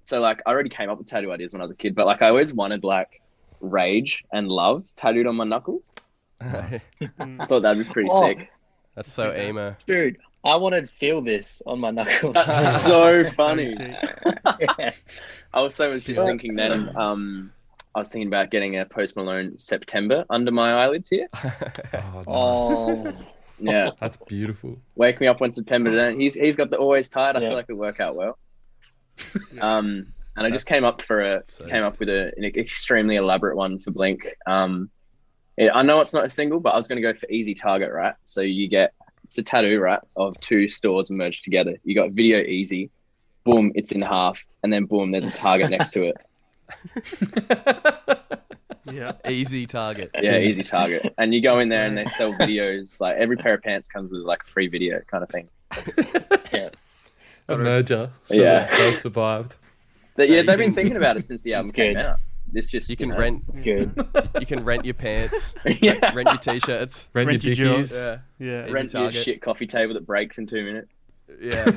So like I already came up with tattoo ideas when I was a kid, but like I always wanted like rage and love tattooed on my knuckles. I thought that'd be pretty sick. That's so emo. Dude, I wanted feel this on my knuckles. That's so funny. Yeah. I also was just thinking then. I was thinking about getting a Post Malone September under my eyelids here. Oh, no. Oh. Yeah, That's beautiful. wake me up when September. Then he's got the always tired. I Yeah. feel like it'll work out well. And I just came up with an extremely elaborate one for Blink. I know it's not a single, but I was going to go for Easy Target, right? So it's a tattoo, right, of two stores merged together. You got Video Easy, boom, it's in half, and then boom, there's a target next to it. Yeah. Easy Target. Yeah, Easy Target. And you go in there and they sell videos. Like every pair of pants comes with like a free video kind of thing. Yeah. A merger. So Yeah. they both survived. They've been thinking about it since the album It's came good. out. This just You can rent. It's good. You can rent your pants. Yeah. Rent your t-shirts. Rent Rent your your dickies. Yeah. Yeah. Easy rent your Target. shit coffee table that breaks in 2 minutes. Yeah.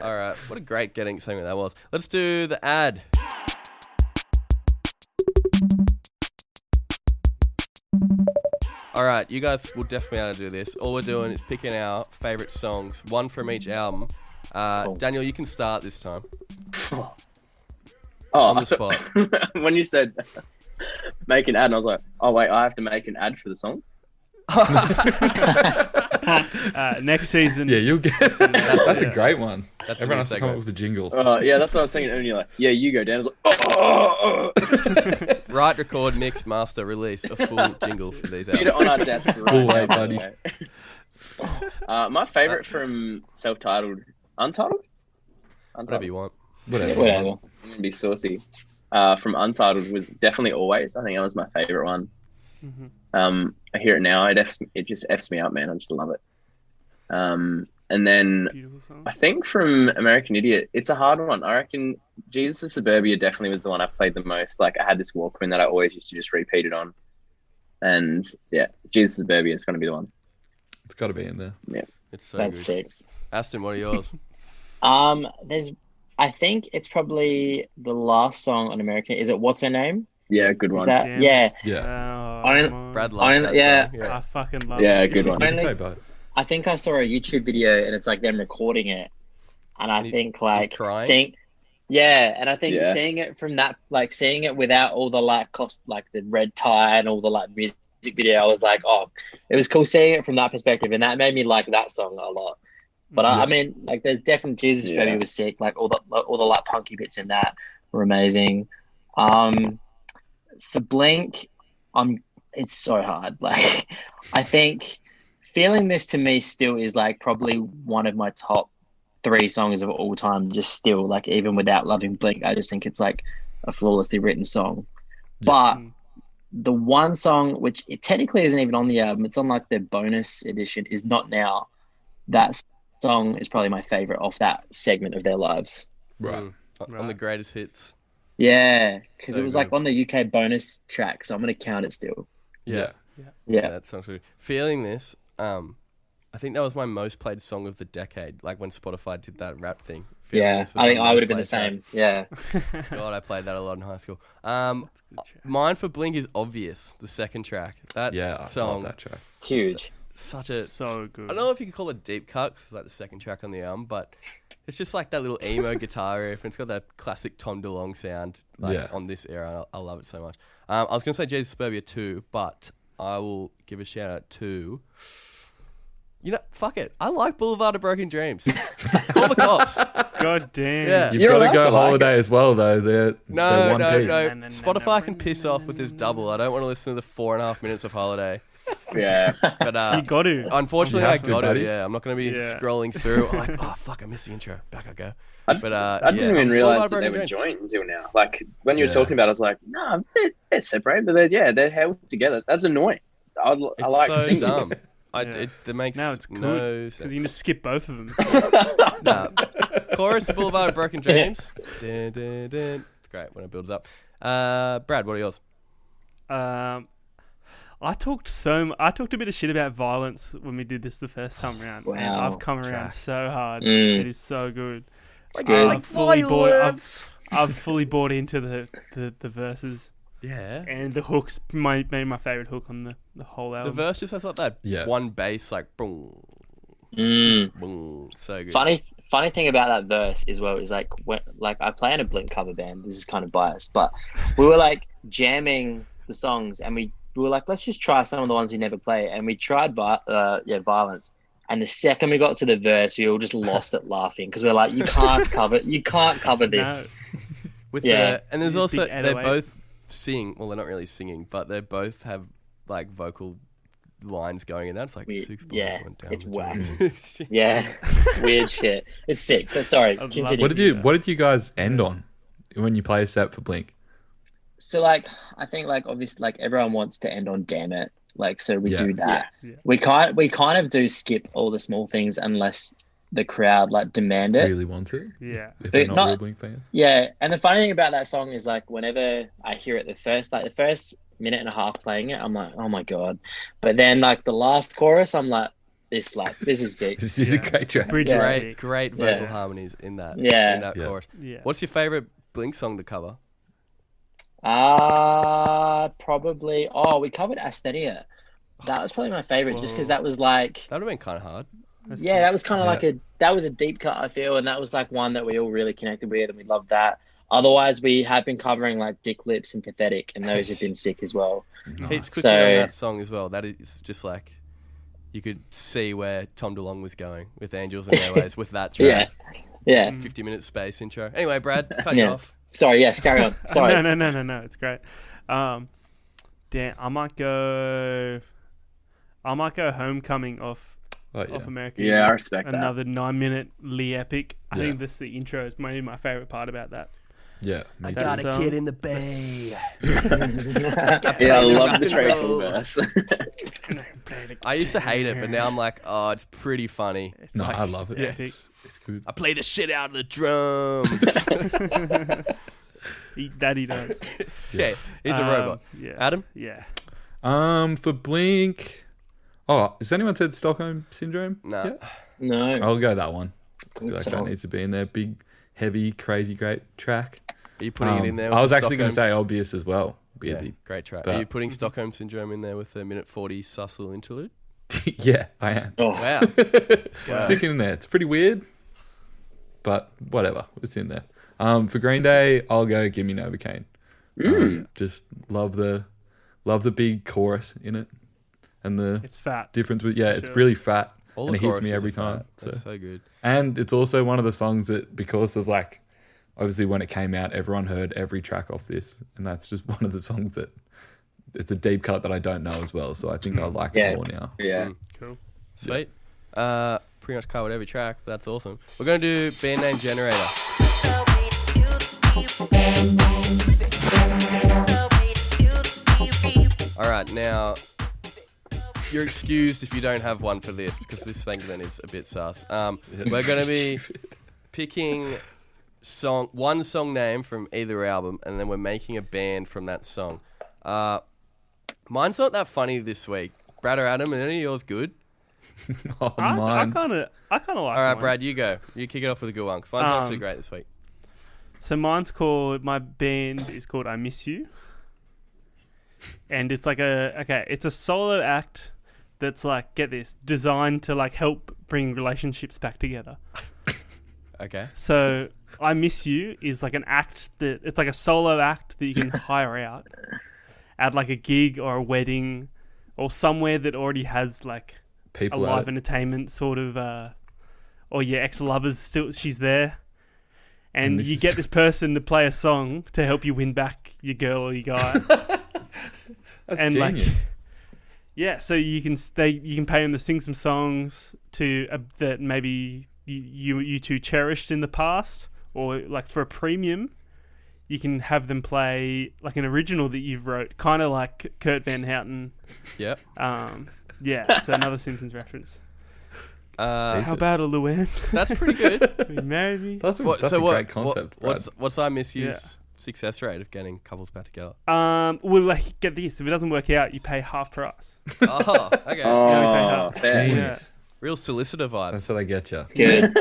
All right. What a great getting segment that was. Let's do the ad. All right, you guys will definitely be able to do this. All we're doing is picking our favorite songs, one from each album, Cool. Daniel, you can start this time. On the spot. When you said make an ad, and I was like, oh wait, I have to make an ad for the songs. Next season. Yeah, you'll get. That's a great one. That's Everyone a has to new come up segment. with a jingle. Yeah, that's what I was thinking. And you're like, yeah, you go, Dan. I was like, Write, record, mix, master, release a full jingle for these Get it on our desk right Cool, now, buddy. My favorite from self-titled, Untitled? Whatever you want. Whatever. Whatever. I'm gonna be saucy. From Untitled was definitely Always. I think that was my favorite one. I hear it now. It just f's me up, man. I just love it. And then Beautiful song. I think from American Idiot, it's a hard one. I reckon Jesus of Suburbia definitely was the one I played the most. Like I had this Walkman that I always used to just repeat it on. And yeah, Jesus of Suburbia is going to be the one. It's got to be in there. Yeah. It's so That's good. sick. Aston, what are yours? I think it's probably the last song on American. Is it What's Her Name? Yeah, good Is one. that? Damn. Yeah. Yeah. Only- come on. Brad loves that yeah. song. I fucking love Yeah, it. good one. You can Only- say both. I think I saw a YouTube video and it's like them recording it, and I think like crying? seeing, yeah, and I think Yeah. seeing it from that, like seeing it without all the like cost, like the red tie and all the like music video, I was like, oh, it was cool seeing it from that perspective, and that made me like that song a lot. But I mean, like, there's definitely Jesus Yeah. Baby was sick. Like all the like punky bits in that were amazing. For Blink, it's so hard. Like, I think Feeling This to me still is like probably one of my top 3 songs of all time. Just still, like, even without loving Blink, I just think it's like a flawlessly written song. But the one song, which it technically isn't even on the album, it's on like the bonus edition, is Not Now. That song is probably my favorite off that segment of their lives. Right. On the greatest hits. Yeah, because So it was good. like on the UK bonus track, so I'm gonna count it still. Yeah. Yeah. That sounds good. Feeling This, I think that was my most played song of the decade. Like when Spotify did that rap thing. Feeling Yeah, This was I think my I would most have been the played same. Yeah. track. God, I played that a lot in high school. Mine for Blink is Obvious, the second track. That Yeah, I song, love that track. It's huge. such a... So good. I don't know if you could call it deep cut, 'cause it's like the second track on the album, but it's just like that little emo guitar riff, and it's got that classic Tom DeLonge sound on this era. I love it so much. I was going to say Jesus Suburbia 2, but I will give a shout out to... You know, fuck it. I like Boulevard of Broken Dreams. Call the cops. God damn. Yeah. You've You're got to allowed go to like Holiday as well, though. They're No, one no, piece. no. Spotify can piss off with this double. I don't want to listen to the 4.5 minutes of Holiday. Yeah. But You got to. unfortunately, You I have to, got it. buddy. Yeah, I'm not going to be Yeah. scrolling through. Like, oh fuck, I missed the intro. Back I go. But I didn't even Boulevard realize of that they Broken were Dreams. joined until now. Like when you were Yeah. talking about it, I was like, no, they're separate, but they're held together. That's annoying. I It's like so singles. dumb. Yeah. That makes Now it's cool. no Because sense. you can just skip both of them. Nah. Chorus of Boulevard of Broken Dreams. Dun, dun, dun. It's great when it builds up. Brad, what are yours? I talked a bit of shit about Violence when we did this the first time around. And Wow. I've come around Track. so hard. Mm. It is so good. It's good. I've fully bought into the verses, Yeah. and the hooks made my favorite hook on the whole The album. verse just has like that Yeah. one bass, like boom, Mm. boom. So good. Funny thing about that verse as well is like when I play in a Blink cover band. This is kind of biased, but we were like jamming the songs, and we were like, let's just try some of the ones we never play, and we tried Violence. And the second we got to the verse, we all just lost it laughing because we're like, you can't cover this. With Yeah. and there's Big also they 808. both sing. Well, they're not really singing, but they both have like vocal lines going in that. It's like Weird. 6 boys Yeah, went down it's the whack. drain. Yeah, weird shit. It's sick. But sorry, love continue. What did you guys end on when you play a set for Blink? So like, I think like obviously like everyone wants to end on "Damn It," like so we Yeah. do that. Yeah. We kind of do skip all the small things unless the crowd like demand it. Really want to? Yeah. If they're But not not- real Blink fans? Yeah, and the funny thing about that song is like whenever I hear it, the first minute and a half playing it, I'm like, oh my god. But then like the last chorus, I'm like, this is sick. This is a great track. Bridge Yeah. is Great, sick. great vocal Yeah. harmonies in that. Yeah. in that Yeah. chorus. Yeah. What's your favorite Blink song to cover? Probably. Oh, we covered Asthenia. That was probably my favorite, just because that was like, That would have been kind of hard. That's yeah, that was kind of Yeah. like a that was a deep cut, I feel, and that was like one that we all really connected with, and we loved that. Otherwise, we have been covering like Dick Lips and Pathetic, and those have been sick as well. Heaps quickly on that song as well. That is just like, you could see where Tom DeLonge was going with Angels and Airways with that track. Yeah. 50-minute space intro. Anyway, Brad, cut you off. Sorry, yes, carry on. Sorry. No, it's great. Damn, I might go Homecoming off American. Yeah, I respect another 9-minute Lee epic. I think the intro is maybe my favorite part about that. Yeah, I got a kid in the bay. I love the treble verse. I used to hate it, but now I'm like, oh, it's pretty funny. I love it. It's good. I play the shit out of the drums. Daddy does. Okay, he's a robot. Yeah. Adam? Yeah. For Blink. Oh, has anyone said Stockholm Syndrome? No. yet? No. I'll go that one. I feel Good like that song. needs to be in there. Big, heavy, crazy, great track. Are you putting it in there? With I was the actually going to Stockholm- say Obvious as well. Yeah, Weirdly. great track. But- Are you putting Stockholm Syndrome in there with a minute 40 Sussel interlude? Yeah, I am. Oh, Wow. Stick it in there. It's pretty weird, but whatever. It's in there. For Green Day, I'll go Give Me Novocaine. Just love the big chorus in it, and the It's fat. difference with it's really fat, All and the it hits me choruses every are time. fat. That's so good. And it's also one of the songs that, because of like, obviously when it came out, everyone heard every track off this, and that's just one of the songs that it's a deep cut that I don't know as well. So I think I like it more now. Yeah. Cool. Sweet. Pretty much covered every track. But that's awesome. We're going to do band name generator. All right, now you're excused if you don't have one for this, because this segment is a bit sus. We're going to be picking one song name from either album, and then we're making a band from that song. Mine's not that funny this week. Brad or Adam, are any of yours good? Oh, I mine. kind of like. All right, mine. Brad, you go. You kick it off with a good one, 'cause mine's not too great this week. So my band is called I Miss You. And it's like it's a solo act that's like, get this, designed to like help bring relationships back together. Okay. So I Miss You is like an act it's like a solo act that you can hire out at like a gig or a wedding or somewhere that already has like People a at live it. entertainment sort of, or your ex-lovers she's there. And this you is get this person to play a song to help you win back your girl or your guy. That's and genius. like, yeah, so you can pay them to sing some songs that maybe you two cherished in the past, or like for a premium, you can have them play like an original that you've wrote, kind of like Kurt Van Houten. Yep. Yeah, so another Simpsons reference. How about a Luann? That's pretty good. Will you marry me? That's a great concept, Brad. What's I Miss You's success rate of getting couples back together? Well, like, get this. If it doesn't work out, you pay half price. Oh, okay. Oh, fair. Genius. Real solicitor vibes. That's how they get you. good.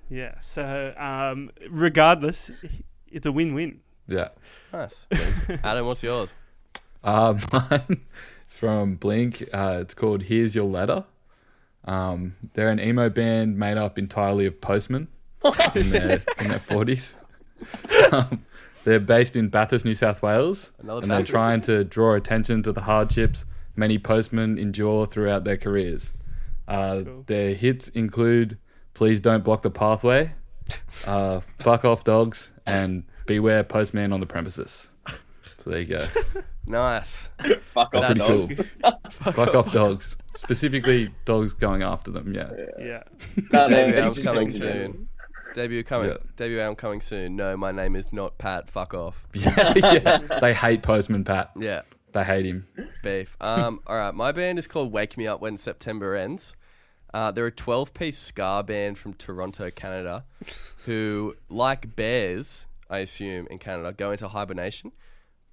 Yeah, so regardless, it's a win-win. Yeah. Nice. Adam, what's yours? Mine is from Blink. It's called Here's Your Letter. They're an emo band made up entirely of postmen in their 40s. They're based in Bathurst, New South Wales, Another and they're Bathurst. trying to draw attention to the hardships many postmen endure throughout their careers. Cool. Their hits include Please Don't Block the Pathway, Fuck Off Dogs, and Beware Postman on the Premises. So there you go. Nice. Fuck off, Pretty dog. cool. Fuck Off Dogs. Specifically, dogs going after them, yeah. Yeah. Debut They album just coming don't- soon. Debut album coming soon. No, my name is not Pat. Fuck off. Yeah. They hate Postman Pat. Yeah. They hate him. Beef. All right. My band is called Wake Me Up When September Ends. They're a 12-piece ska band from Toronto, Canada, who, like bears, I assume, in Canada, go into hibernation.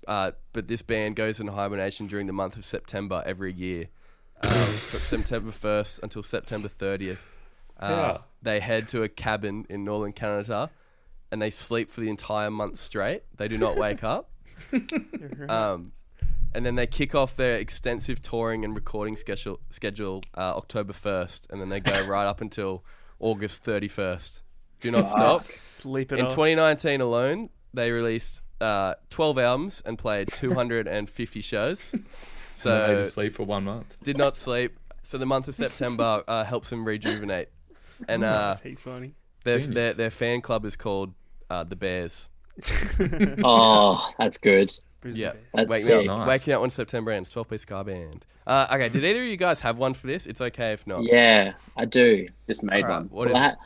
But this band goes into hibernation during the month of September every year. From September 1st until September 30th. They head to a cabin in northern Canada and they sleep for the entire month straight. They do not wake up. And then they kick off their extensive touring and recording schedule October 1st, and then they go right up until August 31st. Do not stop. Sleep it In off. 2019 alone, they released 12 albums and played 250 shows. And So then they just sleep for 1 month. did not sleep. So the month of September helps them rejuvenate. And He's funny. their fan club is called the Bears. Oh, that's good. Yeah, That's wake me sick. up. Nice. Wake me up when September ends. 12-piece ska band. Okay, did either of you guys have one for this? It's okay if not. Yeah, I do. Just made All right, one. what is Well,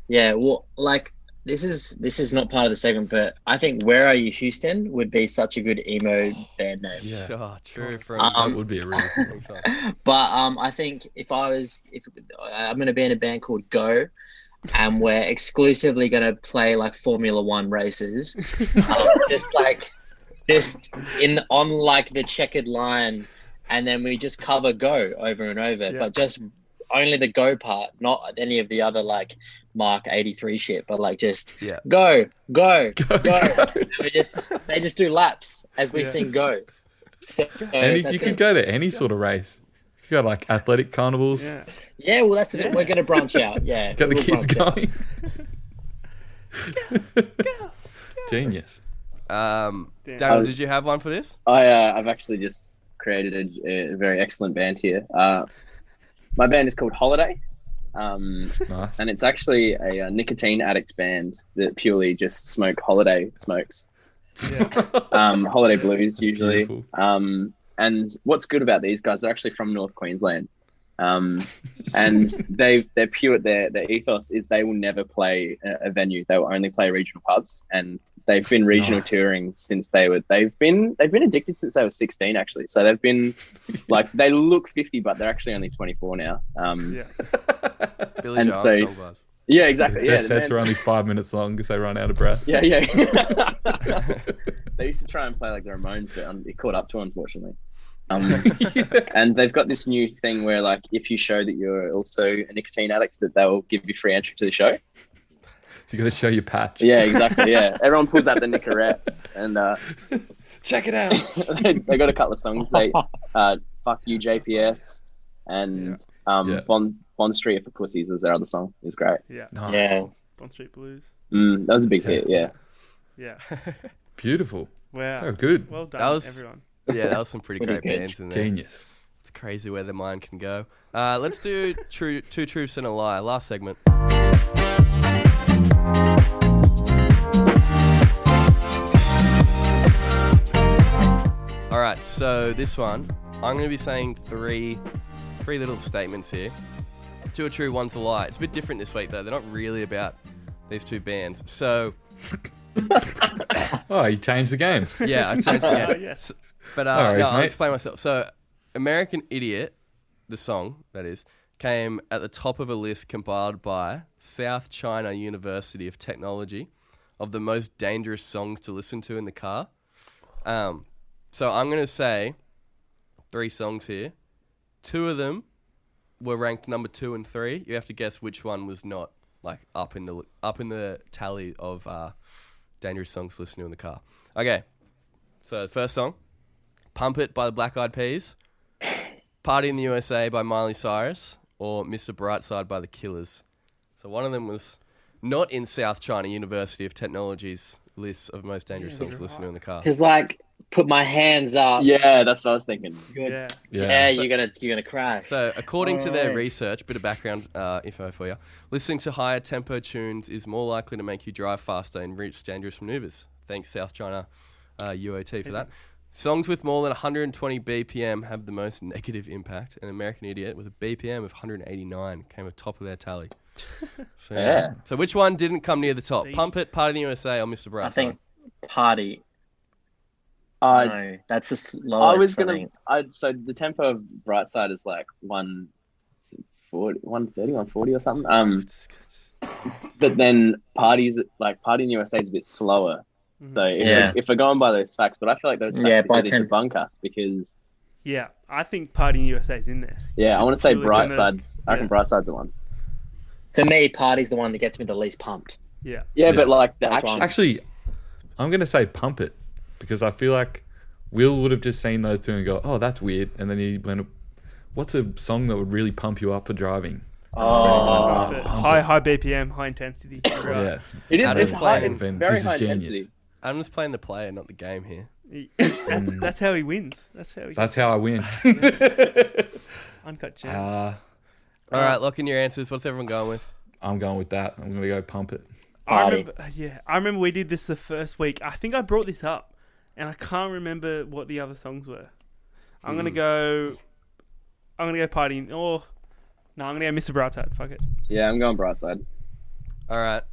yeah, well, like this is not part of the segment, but I think "Where Are You, Houston" would be such a good emo band name. it? Oh, true. That would be a really cool Song. But I think if I'm going to be in a band called Go, and we're exclusively going to play like Formula One races, just on like the checkered line, and then we just cover Go over and over, Yeah. but just only the Go part, not any of the other like Mark 83 shit, but like just Yeah. go. Go. And they just do laps as we sing Go. So And you that's could it. go to any sort of race. You could go like athletic carnivals. Yeah. Yeah, well, that's the thing. We're going to branch out. Yeah, Get the we'll kids branch out. going. Genius. Daniel, did you have one for this? I've actually just created a very excellent band here. My band is called Holiday. Nice. And it's actually a nicotine addict band that purely just smoke holiday smokes. Yeah. Holiday blues usually. Beautiful. And what's good about these guys, they're actually from North Queensland. And they're pure. Their ethos is they will never play a venue. They will only play regional pubs, and they've been regional touring since they've been addicted since they were 16 actually. So they've been like, they look 50, but they're actually only 24 now. Yeah. Billy And Joel so- Armstrong vibes. Yeah, exactly. Their Yeah, the sets band- are only 5 minutes long because they run out of breath. Yeah. They used to try and play like the Ramones, but it caught up to them, unfortunately. And they've got this new thing where, like, if you show that you're also a nicotine addict, that they'll give you free entry to the show. You got to show your patch. Yeah, exactly. Yeah, everyone pulls out the Nicorette, and Check it out. they got a couple of songs. They "Fuck You JPS" and Yeah. Bond Street for Pussies was their other song. It was great. Yeah. Nice. Yeah. Bond Street Blues. That was a big hit. Yeah. Yeah. Beautiful. Wow. Oh, good. Well done, That was- everyone. Yeah, that was some pretty Pretty great good. bands in there. Genius. It's crazy where the mind can go. Let's do two truths and a lie. Last segment. All right, so this one, I'm going to be saying three little statements here. Two are true, one's a lie. It's a bit different this week, though. They're not really about these two bands. So, Oh, you changed the game. yeah, I changed it. Yeah. Yes. But No worries, I'll mate. explain myself. So, American Idiot, the song, that is, came at the top of a list compiled by South China University of Technology of the most dangerous songs to listen to in the car. So I'm going to say 3 songs here. 2 of them were ranked number 2 and 3. You have to guess which one was not like up in the tally of dangerous songs to listen to in the car. Okay. So the first song, Pump It by the Black Eyed Peas, Party in the USA by Miley Cyrus, or Mr. Brightside by the Killers. So one of them was not in South China University of Technology's list of most dangerous songs to listen to in the car. Because like, put my hands up. Yeah, that's what I was thinking. Yeah. Yeah, So- you're gonna crash. So, according to their Alright. research, bit of background info for you, listening to higher tempo tunes is more likely to make you drive faster and reach dangerous maneuvers. Thanks, South China UOT, for that. Songs with more than 120 BPM have the most negative impact. An American Idiot with a BPM of 189 came atop of their tally. So, Yeah. So, which one didn't come near the top? See? Pump It, Party in the USA, or Mr. Brightside? I think Party. I No, that's the slowest. I was gonna. think. So the tempo of Brightside is like 140, 130, 140 or something. But then Party in USA is a bit slower. So if we're going by those facts, but I feel like those facts by are to bunk us because Yeah, I think Party in the USA is in there. I want to say Purely gonna- Brightside's. I reckon Brightside's the one. To me, Party's the one that gets me the least pumped. Yeah. Yeah, but like the That's action. one. Actually, I'm going to say Pump It because I feel like Will would have just seen those two and go, oh, that's weird. And then he went, what's a song that would really pump you up for driving? Oh, high BPM, high intensity. Right. Yeah. it is. Adam's It's high. playing. It's This very is high genius. intensity. I'm just playing the player, not the game here. That's how he wins. That's how I win. Uncut gems. All right, lock in your answers. What's everyone going with? I'm going with that. I'm going to go pump it. I remember we did this the first week. I think I brought this up, and I can't remember what the other songs were. I'm gonna go partying. Or no, I'm gonna go Mr. Brightside. Fuck it. Yeah, I'm going Brightside. All right.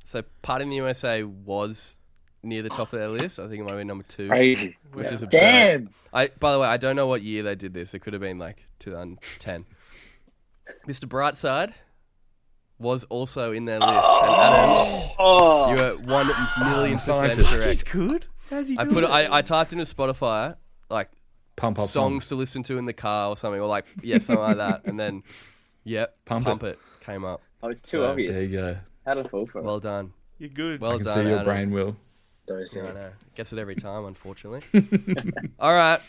So Party in the USA was near the top of their list. I think it might have been number 2. Crazy. Which is absurd. Damn. By the way, I don't know what year they did this. It could have been like 2010. Mr. Brightside was also in their list. And Adam, you were 1,000,000% correct. He's good. How's he doing? I typed into Spotify like Pump up songs to listen to in the car or something, or like something like that, and then pump it came up. Oh, it's too obvious. There you go. How to fall for it? Well done. You're good. Well I can done. see your Adam. brain will. Yeah, I know. Gets it every time, unfortunately. All right.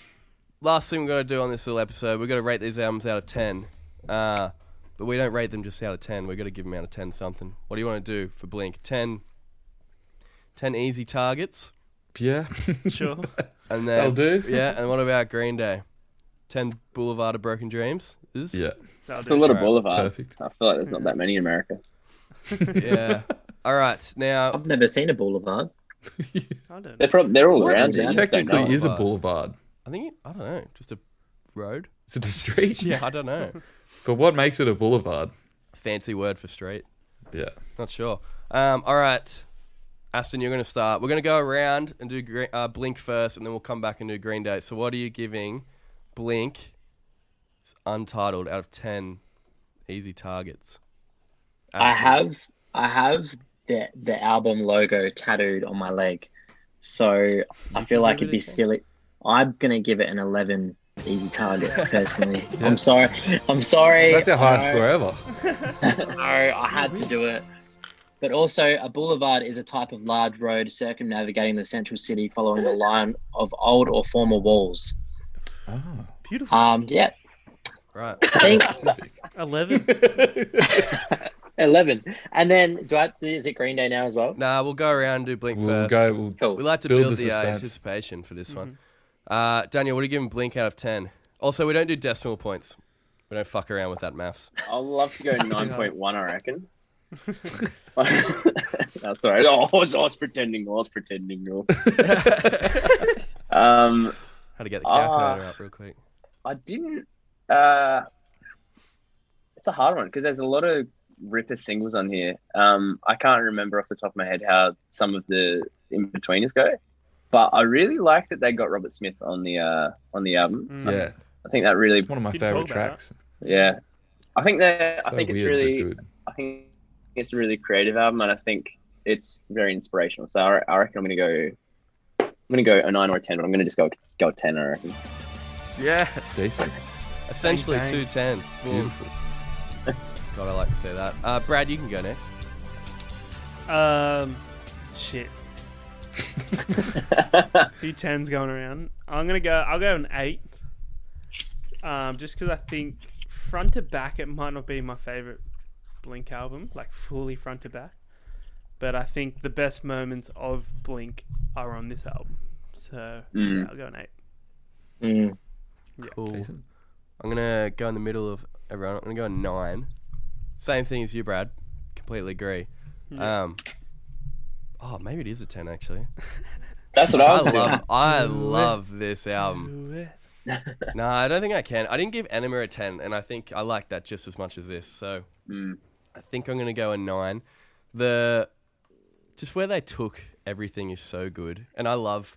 Last thing we're going to do on this little episode, we're going to rate these albums out of 10. But we don't rate them just out of 10. We're going to give them out of 10 something. What do you want to do for Blink? 10 easy targets? Yeah. Sure. And then, That'll do. Yeah, and what about Green Day? 10 Boulevard of Broken Dreams? Yeah. It's a lot of boulevards. Perfect. I feel like there's not that many in America. Yeah. All right. Now, I've never seen a boulevard. I don't know. They're all What? around you. It You just don't Technically know. is a boulevard. I think, I don't know, just a road? Is it a street? Yeah, I don't know. But what makes it a boulevard? Fancy word for street. Yeah. Not sure. All right. Aston, you're going to start. We're going to go around and do Blink first, and then we'll come back and do Green Day. So what are you giving Blink Untitled out of 10 easy targets? Aston. I have the album logo tattooed on my leg, so I feel like it'd be silly. I'm gonna give it an 11 easy targets personally. Yeah. I'm sorry. That's our highest score ever. No, I had to do it. But also, a boulevard is a type of large road circumnavigating the central city following the line of old or former walls. Oh. Beautiful. Yeah. Right. I think Specific. 11. 11. And then, is it Green Day now as well? Nah, we'll go around and do Blink first. Cool. We like to build build the the suspense. anticipation for this one. Daniel, what are you giving Blink out of 10? Also, we don't do decimal points. We don't fuck around with that maths. I'd love to go 9.1, I reckon. That's all right. I was pretending. Had to get the calculator up real quick. I didn't. It's a hard one because there's a lot of ripper singles on here. I can't remember off the top of my head how some of the in-betweeners go, but I really like that they got Robert Smith on the album. Yeah. I think that really. It's one of my Didn't favorite talk about tracks. Yeah, I think that. I So think it's weird, but really. good. I think it's a really creative album, and I think it's very inspirational. So I reckon I'm gonna go a 9 or a 10, but I'm gonna just go a 10. I reckon. Yes. Decent. Essentially Bang, bang. 2 10s. Beautiful. God, I like to say that. Brad, you can go next. Shit. Few 10s going around. I'll go an 8. Just because I think front to back it might not be my favorite Blink album, like fully front to back. But I think the best moments of Blink are on this album. So yeah, I'll go an 8. Cool. Decent. I'm going to go in the middle of everyone. I'm going to go a 9. Same thing as you, Brad. Completely agree. Yeah. Maybe it is a 10, actually. That's what I was doing. I love this album. Do it. No, I don't think I can. I didn't give Enema a 10, and I think I like that just as much as this. So I think I'm going to go a 9. Just where they took everything is so good, and I love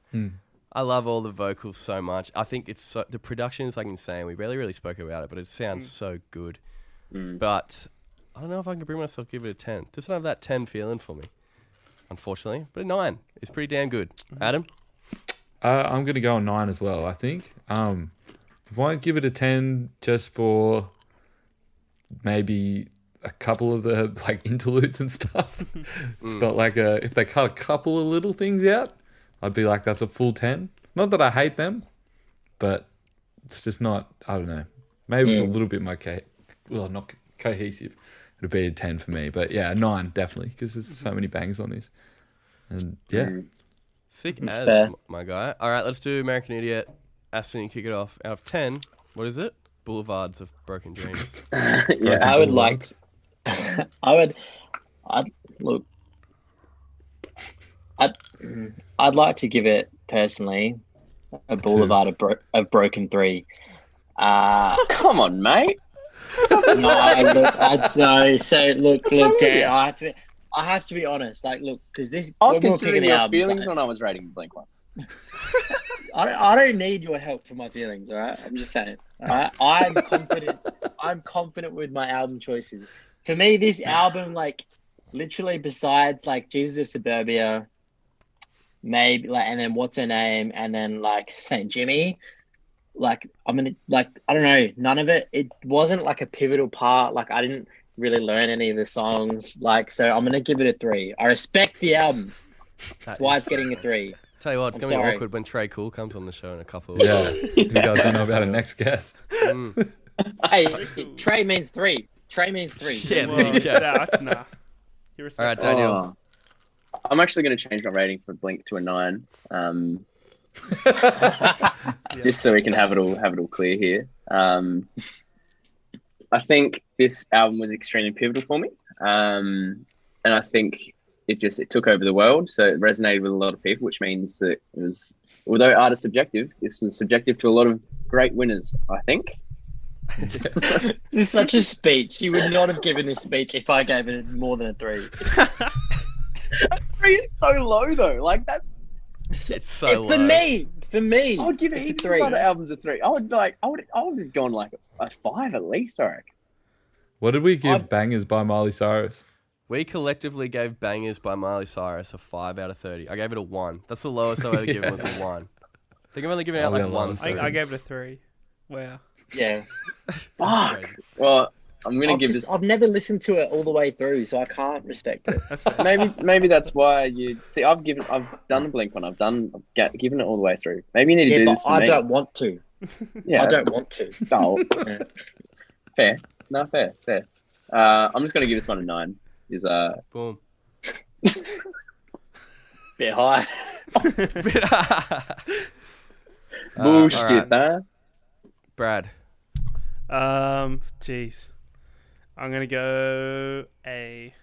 all the vocals so much. I think the production is like insane. We barely really spoke about it, but it sounds so good. But I don't know if I can bring myself to give it a 10. Just don't have that 10 feeling for me, unfortunately. But a 9 is pretty damn good. Adam? I'm going to go on 9 as well, I think. Won't give it a 10 just for maybe a couple of the like interludes and stuff. It's not like if they cut a couple of little things out, I'd be like, that's a full 10. Not that I hate them, but it's just not, I don't know. Maybe it's a little bit my cake. Well, not cohesive, it'd be a 10 for me. But yeah, a 9 definitely, because there's so many bangers on this. And yeah. Sick That's as, fair. my guy. All right, let's do American Idiot. Aston, you kick it off. Out of 10, what is it? Boulevards of Broken Dreams. Yeah. I would like to, I'd like to give it personally a Boulevard of Broken 3. Come on, mate. So look, Dan, I have to be honest. Like, look, because this I was when we were considering picking the your albums, feelings like, when I was rating Blink-1. I don't need your help for my feelings, all right? I'm just saying. All right? I'm confident. I'm confident with my album choices. For me, this album, like, literally besides like Jesus of Suburbia, maybe like, and then What's Her Name, and then like Saint Jimmy, like I don't know, none of it. It wasn't like a pivotal part. Like I didn't really learn any of the songs. Like so, I'm gonna give it a 3. I respect the album. That's why it's getting a 3. Tell you what, it's I'm going to be sorry. awkward when Trey Cool comes on the show in a couple of Yeah. You guys don't know about our next guest. Hey, Trey means 3. Trey means 3. Yeah, there you go. Nah. All right, Daniel. I'm actually going to change my rating for Blink to a 9. Just so we can have it all clear here. I think this album was extremely pivotal for me, and I think it took over the world, so it resonated with a lot of people, which means that it was, although art is subjective, this was subjective to a lot of great winners, I think. This is such a speech. You would not have given this speech if I gave it more than a 3. 3 is so low though. Like that's It's so low. For me, I would give it's it a 3. other albums a 3. I would have gone like a 5 at least, I reckon. What did we give Bangers by Miley Cyrus? We collectively gave Bangers by Miley Cyrus a 5 out of 30. I gave it a 1. That's the lowest I've ever given was a 1. I think I've only given out like 1. I gave it a 3. Wow. Yeah. Fuck. Well, I'm gonna give this. I've never listened to it all the way through, so I can't respect it. That's fair. Maybe that's why you see. I've done the Blink one. I've given it all the way through. Maybe you need to do this for I me. don't want to. Yeah, I don't want to. No. Fair. No, fair. I'm just gonna give this one a 9. Is Boom. Bit high. bullshit, all right. huh? Brad. Jeez. I'm gonna go a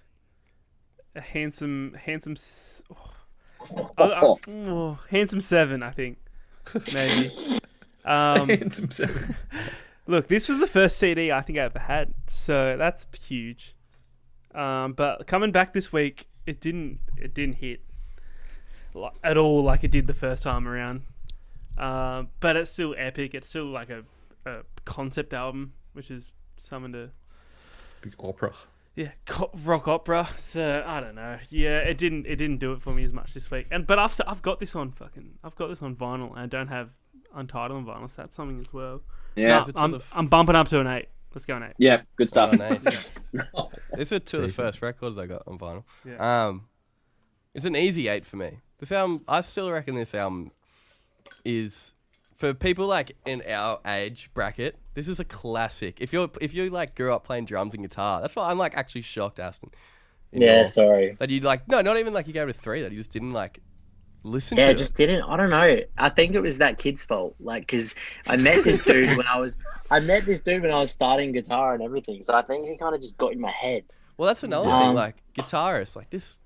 handsome handsome 7, I think. Maybe. Handsome 7. Look, this was the first CD I think I ever had, so that's huge. But coming back this week, it didn't hit at all like it did the first time around. But it's still epic. It's still like a concept album, which is something to Big opera. Yeah, rock opera. So I don't know. Yeah, it didn't do it for me as much this week. But I've got this on vinyl, and I don't have Untitled on vinyl, so that's something as well. Yeah, I'm bumping up to an 8. Let's go an 8. Yeah, good stuff. These are 2 of the first records I got on vinyl. Yeah. It's an easy 8 for me. This album, I still reckon this album is, for people like in our age bracket, this is a classic. If you like grew up playing drums and guitar, that's why I'm like actually shocked, Aston. Sorry. That you like, no, not even like you gave it a 3, that you just didn't like listen to Yeah, it. just didn't. I don't know. I think it was that kid's fault. Like, because I met this dude when I was starting guitar and everything. So I think he kind of just got in my head. Well, that's another thing. Like guitarists, like this.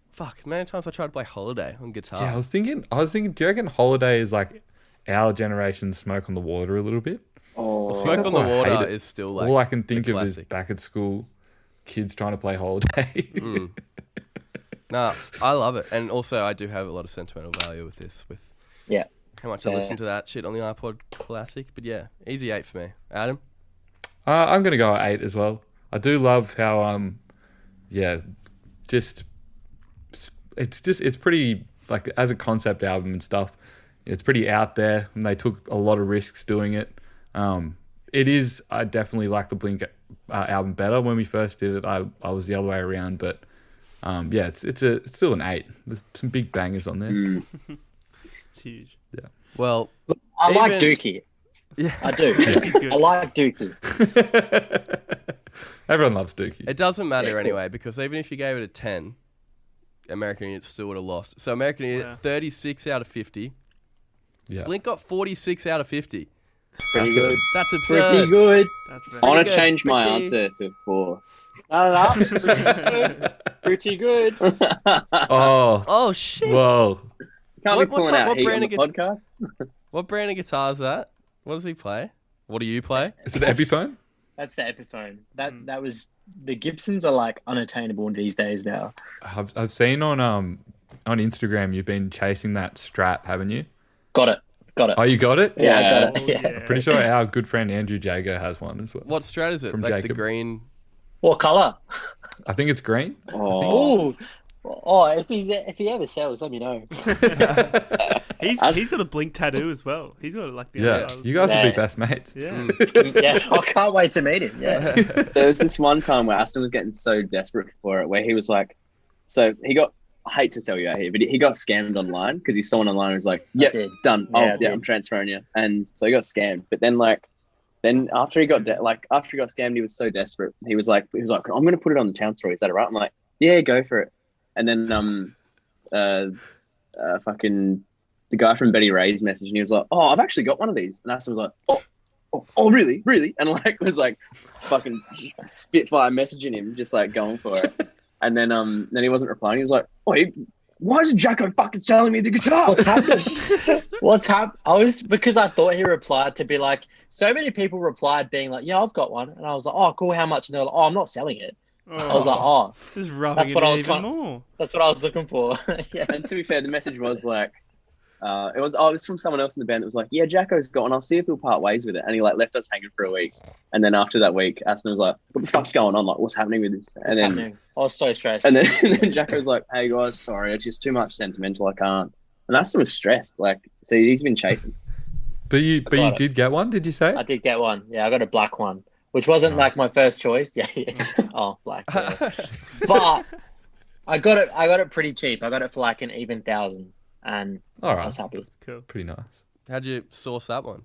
Fuck, many times I tried to play Holiday on guitar. Yeah, I was thinking. Do you reckon Holiday is like our generation's Smoke on the Water a little bit? Oh, Smoke that's on the why I hate Water it. is still like all I can think the of is classic. back at school, kids trying to play Holiday. Nah, I love it, and also I do have a lot of sentimental value with this. With how much I listen to that shit on the iPod Classic. But yeah, easy 8 for me. Adam. I'm gonna go at 8 as well. I do love how it's pretty, like, as a concept album and stuff, it's pretty out there, and they took a lot of risks doing it. It is, I definitely like the Blink album better. When we first did it, I was the other way around, but it's still an 8. There's some big bangers on there. It's huge. Yeah. Well, I like Dookie. Yeah. I do. Good. I like Dookie. Everyone loves Dookie. It doesn't matter anyway, because even if you gave it a 10, American Idiot still would have lost. So American Idiot, 36 out of 50. Yeah. Blink got 46 out of 50. Pretty good. That's absurd. Pretty good. That's I want to good. change my Pretty- answer to 4. Pretty good. Oh, Oh, shit. whoa. Can't What- be pulling what out heat brand on the of podcast. What brand of guitar is that? What does he play? What do you play? Is it Epiphone? That's the Epiphone. That was the Gibsons are like unattainable these days now. I've seen on Instagram you've been chasing that Strat, haven't you? Got it. Oh, you got it? Yeah, I Yeah. got it. Yeah. yeah. Pretty sure our good friend Andrew Jago has one as well. What Strat is it? From Like the Jacob. green. What color? I think it's green. Oh, If he ever sells, let me know. He's got a Blink tattoo as well. He's got like the Yeah, other- you guys would Yeah. be best mates. Yeah. Yeah, I can't wait to meet him. Yeah. there was this one time where Aston was getting so desperate for it, where he was like, so he got, I hate to tell you out here, but he got scammed online because he saw one online and was like, yeah, did. done. Yeah, I Oh, did. I'm transferring you. And so he got scammed. But then after he got scammed, he was so desperate. He was like, I'm going to put it on the town story. Is that right? I'm like, yeah, go for it. And then, fucking the guy from Betty Ray's message, and he was like, oh, I've actually got one of these. And Aston was like, oh, really? And like, was like fucking spitfire messaging him, just like going for it. And then he wasn't replying. He was like, why isn't Jacko fucking selling me the guitar? What's happened? What's happened? Because I thought he replied to be like, so many people replied being like, yeah, I've got one. And I was like, oh, cool. How much? And they were like, oh, I'm not selling it. I was like, oh, This is rubbing That's it what in I was even kind of- more. that's what I was looking for. Yeah. And to be fair, the message was like, it was from someone else in the band that was like, yeah, Jacko's got one. I'll see if he'll part ways with it. And he like left us hanging for a week. And then after that week, Aston was like, what the fuck's going on? Like, what's happening with this? And What's then happening? I was so stressed. and then Jacko was like, hey guys, sorry, it's just too much sentimental. I can't. And Aston was stressed. Like, so he's been chasing. But you got it. did get one, did you say? I did get one. Yeah, I got a black one, which wasn't like my first choice. Yeah. Oh, black. Yeah. But I got it pretty cheap. I got it for like an even 1,000, and All I right. was happy. Cool. Pretty nice. How'd you source that one?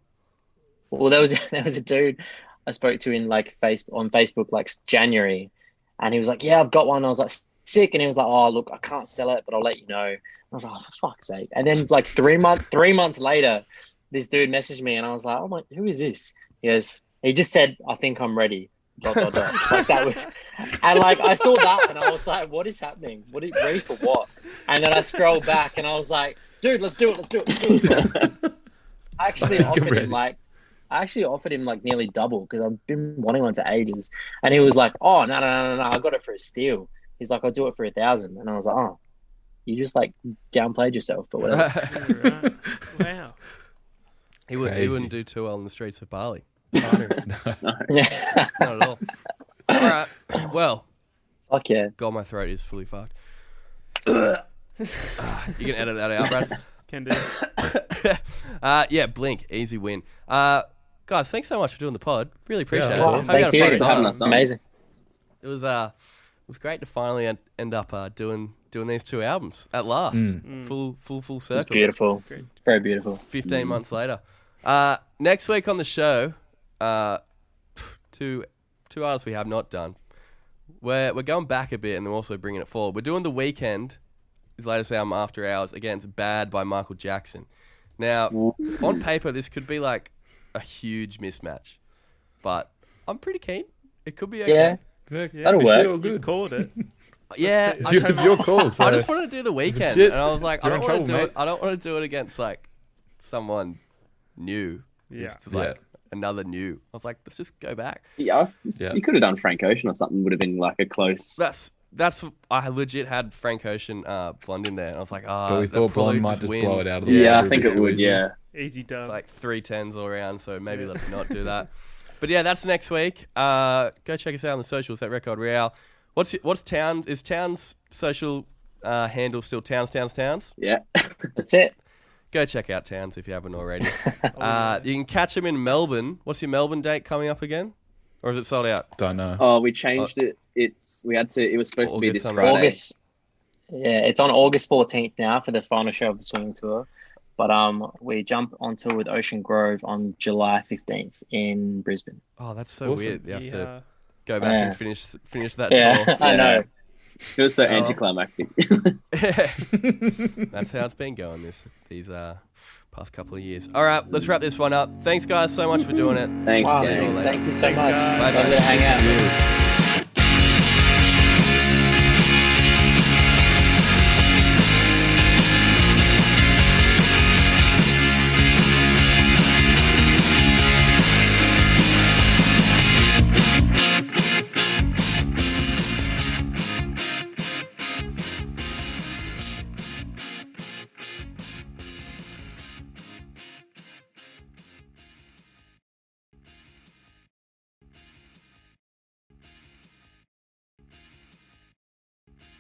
Well, there was a dude I spoke to in like on Facebook like January, and he was like, "Yeah, I've got one." I was like, "Sick," and he was like, "Oh, look, I can't sell it, but I'll let you know." I was like, "Oh, for fuck's sake!" And then like 3 months later, this dude messaged me, and I was like, "Oh my, who is this?" He just said, "I think I'm ready." ... Like that was, and like I saw that, and I was like, "What is happening? Ready for what?" And then I scrolled back, and I was like, "Dude, let's do it." I actually offered him like nearly double because I've been wanting one for ages, and he was like, "Oh no, I got it for a steal." He's like, "I'll do it for 1,000," and I was like, "Oh, you just like downplayed yourself, but whatever." Right. Wow. He Crazy. wouldn't do too well in the streets of Bali. Yeah. Not at all. All right. Well, Fuck yeah. God, my throat is fully fucked. You can edit that out, Brad. Can do. Yeah, Blink, easy win. Guys, thanks so much for doing the pod. Really appreciate it. Yeah, Hope thank had a you fun for time. having us on. Amazing. It was great to finally end up doing these two albums at last. Full It's circle. beautiful. Great. Very beautiful. 15 months later. Next week on the show, two artists we have not done. We're going back a bit and then also bringing it forward. We're doing The Weeknd, his latest album, After Hours, against Bad by Michael Jackson. Now, on paper, this could be like a huge mismatch, but I'm pretty keen. It could be okay. Yeah, That'll work. All You good. called it. Yeah, It's your call. So I just wanted to do The Weeknd, shit. and I was like, I You're don't in want to do trouble, it. I don't want to do it against like someone new. Yeah. It's like another new. I was like, let's just go back. Yeah, Yeah. you could have done Frank Ocean or something. Would have been like a close. That's I legit had Frank Ocean Blonde in there, and I was like, But we that thought probably Blonde might just win. blow it out of the Yeah, water. I think it would. Yeah. Easy It's done. like 3 10s all around, so maybe let's not do that. But yeah, that's next week. Go check us out on the socials at Record Royale. What's Towns? Is Towns' social handle still Towns? Yeah. That's it. Go check out Towns if you haven't already. You can catch him in Melbourne. What's your Melbourne date coming up again? Or is it sold out? Don't know. Oh, we changed it. It was supposed to be August this something. Friday. August. Yeah, it's on August 14th now for the final show of the swinging tour. But we jump on tour with Ocean Grove on July 15th in Brisbane. Oh, that's so Awesome. weird. You have to go back and finish that tour. I know. It was so anticlimactic. That's how it's been going these past couple of years. All right, let's wrap this one up. Thanks, guys, so much for doing it. Thanks, Thank you so much. Bye, Lovely to hang out.